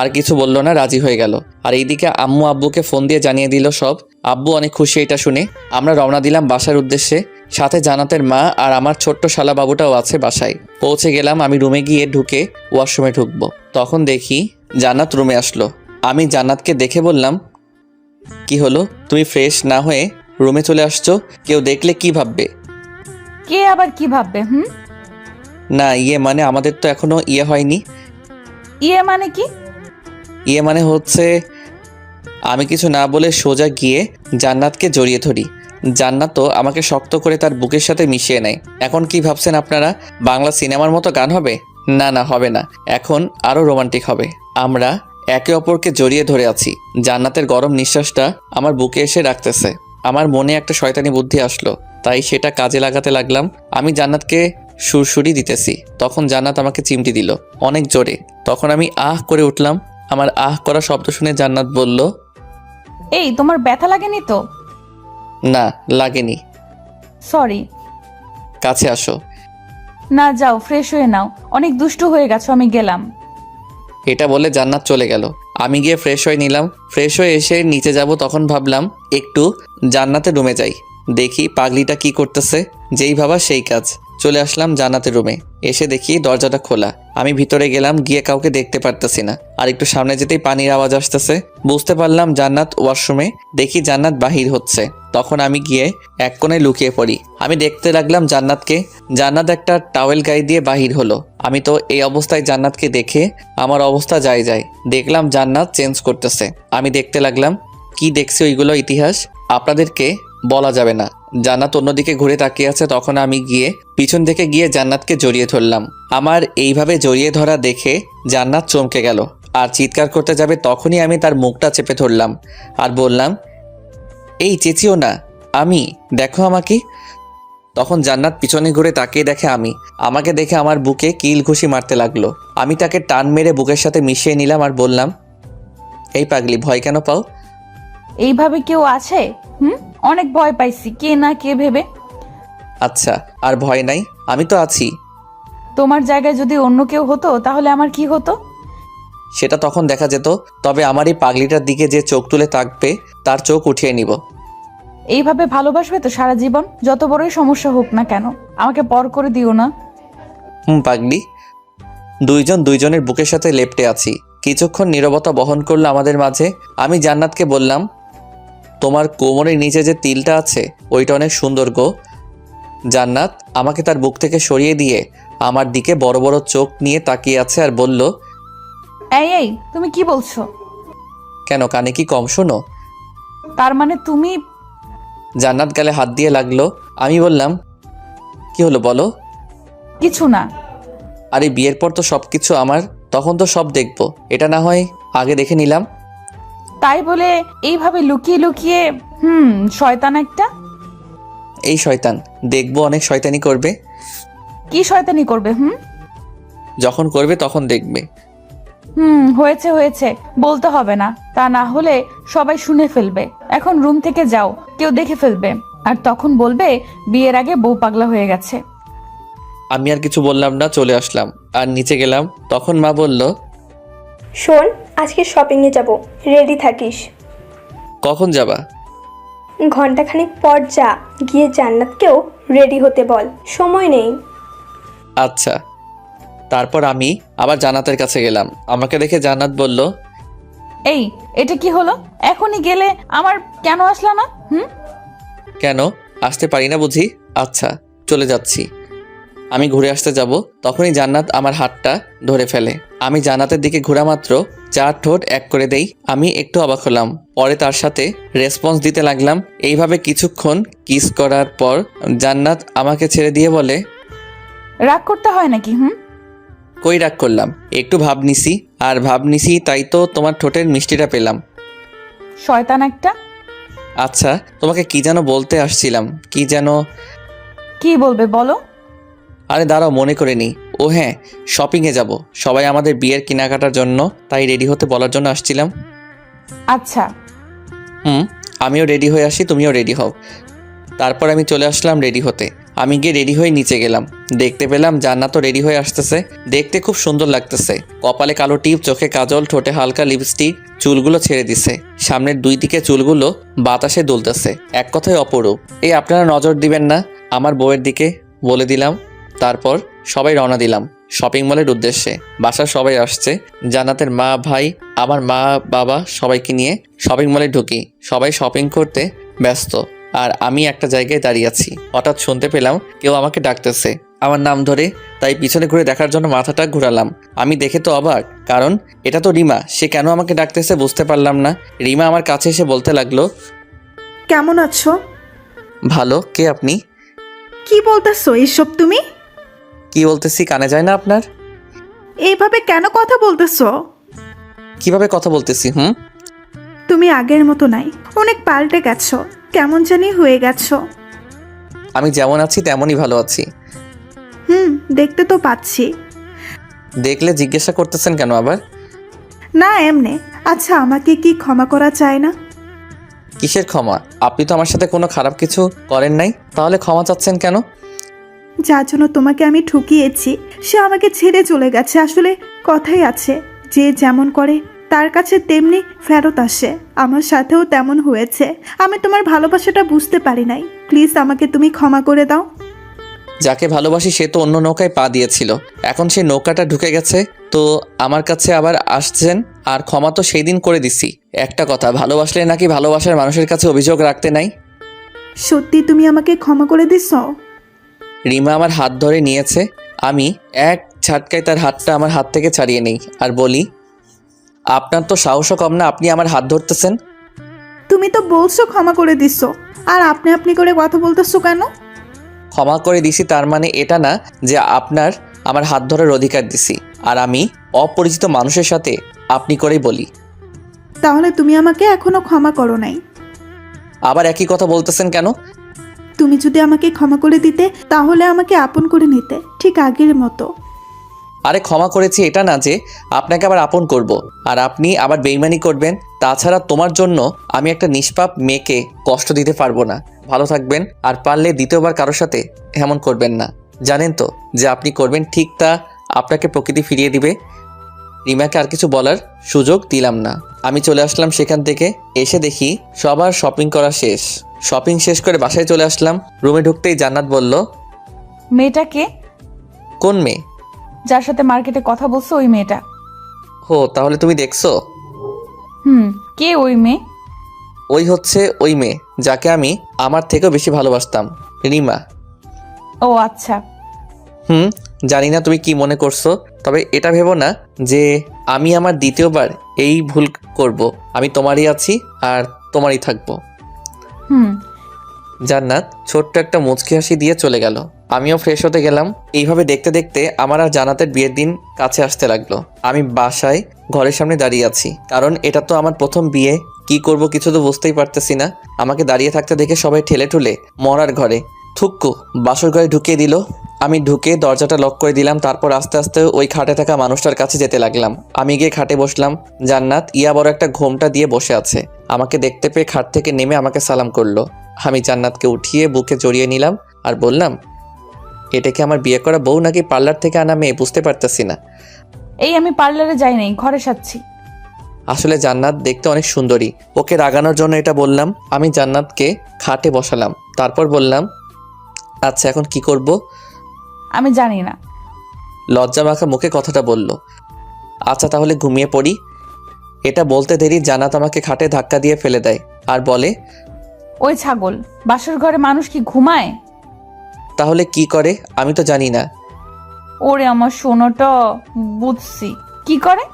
আর কিছু বলল না, রাজি হয়ে গেল। আর এইদিকে আম্মু আব্বুকে ফোন দিয়ে জানিয়ে দিল সব। আব্বু অনেক খুশি এটা শুনে। আমরা রওনা দিলাম বাসার উদ্দেশ্যে। সাথে জান্নাতের মা আর আমার ছোট্ট শালা বাবুটাও আছে বাসায়। পৌঁছে গেলাম, আমি রুমে গিয়ে ঢুকে ওয়াশরুমে ঢুকবো, তখন দেখি জান্নাত রুমে আসলো। আমি জান্নাতকে দেখে বললাম, কি হলো, তুমি ফ্রেশ না হয়ে রুমে চলে আসছো? কেউ দেখলে কি ভাববে? কে আবার কি ভাববে? না মানে আমাদের তো এখনো হয়নি। মানে কি? মানে হচ্ছে, আমি কিছু না বলে সোজা গিয়ে জান্নাতকে জড়িয়ে ধরি। জান্নাতও আমাকে শক্ত করে তার বুকের সাথে মিশিয়ে নেয়। এখন কি ভাবছেন আপনারা, বাংলা সিনেমার মতো গান হবে? না হবে না, এখন আরো রোমান্টিক হবে। আমরা একে অপরকে জড়িয়ে ধরে আছি। জান্নাতের গরম নিঃশ্বাসটা আমার বুকে এসে রাখতেছে। আমার মনে একটা শয়তানি বুদ্ধি আসলো, তাই সেটা কাজে লাগাতে লাগলাম। আমি জান্নাতকে সুরসুরি দিতেছি, তখন জান্নাত আমাকে চিমটি দিল অনেক জোরে। তখন আমি আহ করে উঠলাম। আমার আহ করা শব্দ শুনে জান্নাত বলল, এই তোমার ব্যথা লাগেনি তো? না লাগেনি। সরি। কাছে আসো। না, যাও ফ্রেশ হয়ে নাও, অনেক দুষ্টু হয়ে গেছো, আমি গেলাম। এটা বলে জান্নাত চলে গেল। আমি গিয়ে ফ্রেশ হয়ে নিলাম। ফ্রেশ হয়ে এসে নিচে যাব, তখন ভাবলাম একটু জান্নাতের রুমে যাই, দেখি পাগলিটা কি করতেছে। যেই ভাবা সেই কাজ। চলে আসলাম জান্নাতের রুমে। এসে দেখি দরজাটা খোলা। আমি ভিতরে গেলাম, গিয়ে কাউকে দেখতে পারতেছি না। আর একটু সামনে যেতেই পানির আওয়াজ আসতেছে। বুঝতে পারলাম জান্নাত ওয়াশরুমে। দেখি জান্নাত বাহির হচ্ছে। তখন আমি গিয়ে এক কোণে লুকিয়ে পড়ি। আমি দেখতে লাগলাম জান্নাতকে। জান্নাত একটা টাওয়েল গায়ে দিয়ে বাহির হলো। আমি তো এই অবস্থায় জান্নাতকে দেখে আমার অবস্থা যায়। দেখলাম জান্নাত চেঞ্জ করতেছে। আমি দেখতে লাগলাম। কি দেখছি ওইগুলো ইতিহাস আপনাদেরকে বলা যাবে না। জান্নাত অন্যদিকে ঘুরে তাকিয়ে আছে। তখন আমি গিয়ে পিছন থেকে গিয়ে জান্নাতকে জড়িয়ে ধরলাম। আমার এইভাবে জড়িয়ে ধরা দেখে জান্নাত চমকে গেল আর চিৎকার করতে যাবে, তখনই আমি তার মুখটা চেপে ধরলাম আর বললাম, এই চেঁচিও না, আমি, দেখো আমাকে। তখন জান্নাত পিছনে ঘুরে তাকিয়ে দেখে আমি। আমাকে দেখে আমার বুকে কিল ঘুষি মারতে লাগলো। আমি তাকে টান মেরে বুকের সাথে মিশিয়ে নিলাম আর বললাম, এই পাগলি, ভয় কেন পাও? এইভাবে কেউ আছে? অনেক ভয় পাইছি, কে না কে ভেবে। আচ্ছা, আর ভয় নাই, আমি তো আছি। তোমার জায়গায় যদি অন্য কেউ হতো তাহলে আমার কি হতো? সেটা তখন দেখা যেত। তবে আমার এই পাগলিটার দিকে যে চোখ তুলে তাকবে তার চোখ উঠিয়ে নিব। এইভাবে ভালোবাসবে তো সারা জীবন, যত বড়ই সমস্যা হোক না কেন। আমাকে পর করে দিও না। পাগলি। দুইজন দুইজনের বুকের সাথে লেপ্টে আছি। কিছুক্ষণ নীরবতা বহন করলো আমাদের মাঝে। আমি জান্নাতকে বললাম, তোমার কোমরের নিচে যে তিলটা আছে ওইটা অনেক সুন্দর গো। জান্নাত আমাকে তার বুক থেকে সরিয়ে দিয়ে আমার দিকে বড় বড় চোখ নিয়ে তাকিয়ে আছে আর বলল, এই এই তুমি কি বলছো? কেন, কানে কি কম শোনো? তার মানে তুমি? জান্নাত গালে হাত দিয়ে লাগলো। আমি বললাম, কি হলো বলো? কিছু না। আরে বিয়ের পর তো সব কিছু আমার, তখন তো সব দেখবো। এটা না হয় আগে দেখে নিলাম। তাই বলে এইভাবে লুকিয়ে লুকিয়ে? শয়তান একটা। এই শয়তান দেখবো অনেক শয়তানি করবে। কি শয়তানি করবে? যখন করবে তখন দেখবে। হয়েছে হয়েছে, বলতে হবে না। তা না হলে সবাই শুনে ফেলবে। এখন রুম থেকে যাও, কেউ দেখে ফেলবে, আর তখন বলবে বিয়ের আগে বউ পাগলা হয়ে গেছে। আমি আর কিছু বললাম না, চলে আসলাম। আর নিচে গেলাম, তখন মা বলল, শোন, আজকে শপিংয়ে যাব, রেডি থাকিস। কখন যাবা? ঘন্টাখানেক পর যা, গিয়ে জান্নাতকেও রেডি হতে বল, সময় নেই। আচ্ছা। তারপর আমি আবার জান্নাতের কাছে গেলাম। আমাকে দেখে জান্নাত বলল, এই এটা কি হলো? এখনই গেলে আমার কেন আসলা না? কেন আসতে পারি না বুঝি? আচ্ছা চলে যাচ্ছি। আমি ঘুরে আসতে যাব, তখনই জান্নাত আমার হাতটা ধরে ফেলে। আমি জান্নাতের দিকে ঘোরা মাত্র চার ঠোঁট এক করে দেই। আমি একটু অবাক হলাম, পরে তার সাথে রেসপন্স দিতে লাগলাম। এইভাবে কিছুক্ষণ কিস করার পর জান্নাত আমাকে ছেড়ে দিয়ে বলে, রাগ করতে হয় নাকি? কই রাগ করলাম, একটু ভাব নিছি। আর ভাব নিছি তাই তো তোমার ঠোঁটের মিষ্টিটা পেলাম। শয়তান একটা। আচ্ছা তোমাকে কি যেন বলতে আসছিলাম, কি যেন। কি বলবে বলো? আরে দাঁড়াও, মনে করে নি। ও হ্যাঁ, শপিংয়ে যাব, সবাই আমাদের বিয়ের কেনাকাটার জন্য, তাই রেডি হতে বলার জন্য আসছিলাম। আচ্ছা। আমিও রেডি হয়ে আসি, তুমিও রেডি হও। তারপর আমি চলে আসলাম রেডি হতে। আমি গিয়ে রেডি হয়ে নিচে গেলাম, দেখতে পেলাম জান্নাতও রেডি হয়ে আসতেছে। দেখতে খুব সুন্দর লাগতেছে। কপালে কালো টিপ, চোখে কাজল, ঠোঁটে হালকা লিপস্টিক, চুলগুলো ছেড়ে দিছে। সামনের দুই দিকে চুলগুলো বাতাসে দুলতেছে। এক কথায় অপরূপ। এই আপনারা নজর দিবেন না আমার বউয়ের দিকে, বলে দিলাম। তারপর সবাই রওনা দিলাম শপিং মলের উদ্দেশ্যে। বাসার সবাই আসছে, জান্নাতের মা, ভাই, আমার মা, বাবা, সবাইকে নিয়ে শপিং মলে ঢুকি। সবাই শপিং করতে ব্যস্ত, আর আমি একটা জায়গায় দাঁড়িয়ে আছি। হঠাৎ শুনতে পেলাম কেউ আমাকে ডাকতেছে আমার নাম ধরে। তাই পিছনে ঘুরে দেখার জন্য মাথাটা ঘুরালাম। আমি দেখে তো অবাক, কারণ এটা তো রিমা। সে কেন আমাকে ডাকতেছে বুঝতে পারলাম না। রিমা আমার কাছে এসে বলতে লাগলো, কেমন আছো? ভালো। কে আপনি? কি বলতেছো এসব তুমি? কি বলতেছি কানে যায় না আপনার? এইভাবে কেন কথা বলতেছো? কিভাবে কথা বলতেছি? তুমি আগের মতো নাই, অনেক পাল্টে গেছো, কেমন জানি হয়ে গেছো। আমি যেমন আছি তেমনই ভালো আছি। দেখতে তো পাচ্ছি। দেখলে জিজ্ঞাসা করতেছেন কেন আবার? না এমনে। আচ্ছা, আমাকে কি ক্ষমা করা চায় না? কিসের ক্ষমা? আপনি তো আমার সাথে কোনো খারাপ কিছু করেন নাই, তাহলে ক্ষমা চাচ্ছেন কেন? যার জন্য তোমাকে আমি ঠকিয়েছি সে আমাকে ছেড়ে চলে গেছে। আসলে কথাই আছে, যে যেমন করে তার কাছে তেমনি ফেরত আসে। আমার সাথেও তেমন হয়েছে। আমি তোমার ভালোবাসাটা বুঝতে পারি নাই। প্লিজ আমাকে তুমি ক্ষমা করে দাও। যাকে ভালোবাসি সে তো অন্য নৌকায় পা দিয়েছিল, এখন সেই নৌকাটা ঢুকে গেছে, তো আমার কাছে আবার আসছেন। আর ক্ষমা তো সেই দিন করে দিছি। একটা কথা, ভালোবাসলে নাকি ভালোবাসার মানুষের কাছে অভিযোগ রাখতে নাই? সত্যি তুমি আমাকে ক্ষমা করে দিছ? রিমা আমার হাত ধরে নিয়েছে। আমি এক ঝাটকায় তার হাতটা আমার হাত থেকে ছাড়িয়ে নেই আর বলি, আপনার তো সাহসও কম না, আপনি আমার হাত ধরতেছেন। তুমি তো বলছো ক্ষমা করে দিছো, আর আপনি আপনি করে কথা বলতেছো কেন? ক্ষমা করে দিছি তার মানে এটা না যে আপনার আমার হাত ধরার অধিকার দিছি। আর আমি অপরিচিত মানুষের সাথে আপনি করেই বলি। তাহলে তুমি আমাকে এখনো ক্ষমা করো নাই? আবার একই কথা বলতেছেন কেন? তুমি যদি আমাকে ক্ষমা করে দিতে তাহলে আমাকে আপন করে নিতে, ঠিক আগের মতো। আরে ক্ষমা করেছি এটা না যে আপনাকে আবার আপন করব, আর আপনি আবার বেইমানি করবেন। তাছাড়া তোমার জন্য আমি একটা নিষ্পাপ মেয়েকে কষ্ট দিতে পারবো না। ভালো থাকবেন, আর পারলে দ্বিতীয়বার কারোর সাথে এমন করবেন না। জানেন তো যে আপনি করবেন ঠিক তা আপনাকে প্রকৃতি ফিরিয়ে দিবে। রিমাকে আর কিছু বলার সুযোগ দিলাম না। আমি চলে আসলাম সেখান থেকে। এসে দেখি সবার শপিং করা শেষ। শপিং শেষ করে বাসায় চলে আসলাম। রুমে ঢুকতেই জান্নাত বলল, মেয়েটাকে কোন মেয়ে? যার সাথে মার্কেটে কথা বলছো ওই মেয়েটা। হো, তাহলে তুমি দেখছো? কে ওই মেয়ে? ওই হচ্ছে ওই মেয়ে যাকে আমি আমার থেকেও বেশি ভালোবাসতাম, রিমা। ও আচ্ছা। জানি না তুমি কি মনে করছো, তবে এটা ভেবো না যে আমি আমার দ্বিতীয়বার এই ভুল করব। আমি তোমারই আছি আর তোমারই থাকবো। জান্নাত ছোট্ট একটা মুচকি হাসি দিয়ে চলে গেল। আমিও ফ্রেশ হতে গেলাম। এইভাবে দেখতে দেখতে আমার আর জান্নাতের বিয়ের দিন কাছে আসতে লাগলো। আমি বাসায় ঘরের সামনে দাঁড়িয়ে আছি, কারণ এটা তো আমার প্রথম বিয়ে। কি করব কিছু তো বুঝতেই পারতেছি না। আমাকে দাঁড়িয়ে থাকতে দেখে সবাই ঠেলে ঠুলে মরার ঘরে থুক্কু বাসর ঘরে ঢুকিয়ে দিল। আমি ঢুকে দরজাটা লক করে দিলাম। তারপর আস্তে আস্তে ওই খাটে থাকা মানুষটার কাছে যেতে লাগলাম। আমি গিয়ে খাটে বসলাম। জান্নাত ইয়া বড় একটা ঘোমটা দিয়ে বসে আছে। আমাকে দেখতে পেয়ে খাট থেকে নেমে আমাকে সালাম করলো। আমি জান্নাতকে উঠিয়ে বুকে জড়িয়ে নিলাম আর বললাম, এটা কি আমার বিয়ে করা বউ নাকি পার্লার থেকে আনা মেয়ে বুঝতে পারতেছি না। এই আমি পার্লারে যাই নাই, ঘরে সাচ্ছি। আসলে জান্নাত দেখতে অনেক সুন্দরী। ওকে রাগানোর জন্য এটা বললাম। আমি জান্নাতকে খাটে বসালাম। তারপর বললাম, আচ্ছা এখন কি করব? আমি জানি না। লজ্জা মাখা মুখে কথাটা বলল। আচ্ছা তাহলে ঘুমিয়ে পড়ি। এটা বলতে দেরি জান্নাত আমাকে খাটে ধাক্কা দিয়ে ফেলে দেয় আর বলে, ওই ছাগল, বাসর ঘরে মানুষ কি ঘুমায়? তাহলে কি করে? আমি তো জানি না। ওরে আমার সোনাটা, বুঝছি কি করে।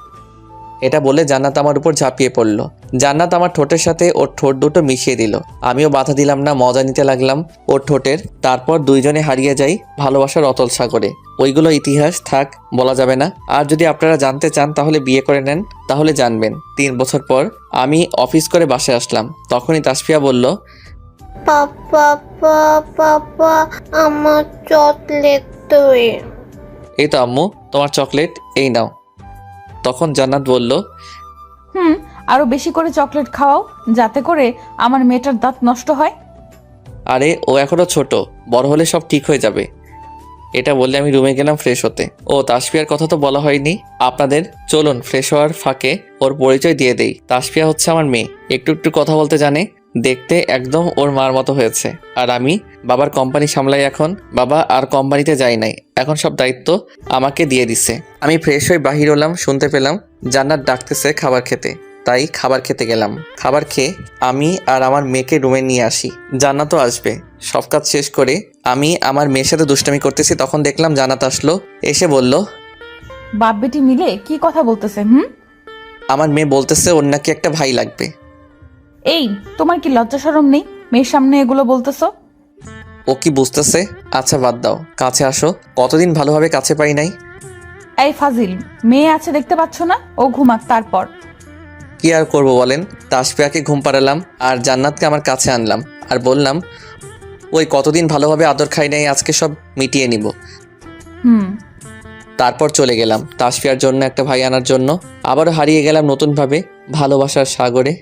এটা বলে জান্নাত আমার উপর ঝাঁপিয়ে পড়ল। জান্নাত আমার ঠোঁটের সাথে ওর ঠোঁট দুটো মিশিয়ে দিল। আমিও বাধা দিলাম না, মজা নিতে লাগলাম ওর ঠোঁটের। তারপর দুইজনে হারিয়ে যাই ভালোবাসার অতল সাগরে। ওইগুলো ইতিহাস, থাক, বলা যাবে না। আর যদি আপনারা জানতে চান তাহলে বিয়ে করে নেন, তাহলে জানবেন। 3 বছর পর আমি অফিস করে বাসায় আসলাম। তখনই তাসফিয়া বলল, পাপা পাপা আমার চকলেট তুই। এই তো আম্মু তোমার চকলেট, এই নাও। তখন জান্নাত বলল, আরো বেশি করে চকলেট খাওয়াও, যাতে করে আমার মেয়েটার দাঁত নষ্ট হয়। আরে ও এখনো ছোট, বড় হলে সব ঠিক হয়ে যাবে। এটা বললে আমি রুমে গেলাম ফ্রেশ হতে। ও তাসফিয়ার কথা তো বলা হয়নি আপনাদের। চলুন ফ্রেশ হওয়ার ফাঁকে ওর পরিচয় দিয়ে দেই। তাসফিয়া হচ্ছে আমার মেয়ে, একটু একটু কথা বলতে জানে, দেখতে একদম ওর মার মতো হয়েছে। আর আমি বাবার কোম্পানি সামলাই এখন। বাবা আর কোম্পানিতে যাই নাই, এখন সব দায়িত্ব আমাকে দিয়ে দিছে। আমি ফ্রেশ হয়ে বাহির হলাম, শুনতে পেলাম জান্নাত ডাকতেছে খাবার খেতে। তাই খাবার খেতে গেলাম। খাবার খেয়ে আমি আর আমার মেয়েকে রুমে নিয়ে আসি। জান্নাতও আসবে। সব কাজ শেষ করে আমি আমার মেয়ের সাথে দুষ্টামি করতেছি, তখন দেখলাম জান্নাত আসলো। এসে বলল, বাপ বেটি মিলে কি কথা বলতেছে? আমার মেয়ে বলতেছে ওর নাকি একটা ভাই লাগবে। এই তোমার কি লজ্জা শরম নেই? মেয়ের সামনে এগুলো বলতেছো? ও কি বুঝতেছে? আচ্ছা বাদ দাও, কাছে আসো। কতদিন ভালোভাবে কাছে পাই নাই। এই ফাজিল, মেয়ে আছে দেখতে পাচ্ছ না? ও ঘুমাক তারপর। কি আর করবো বলেন। তাসফিয়াকে ঘুম পাড়ালাম আর জান্নাতকে আমার কাছে আনলাম আর বললাম, ওই কতদিন ভালোভাবে আদর খাই নাই, আজকে সব মিটিয়ে নিব। তারপর চলে গেলাম তাসফিয়ার জন্য একটা ভাই আনার জন্য। আবারও হারিয়ে গেলাম নতুনভাবে ভালোবাসার সাগরে।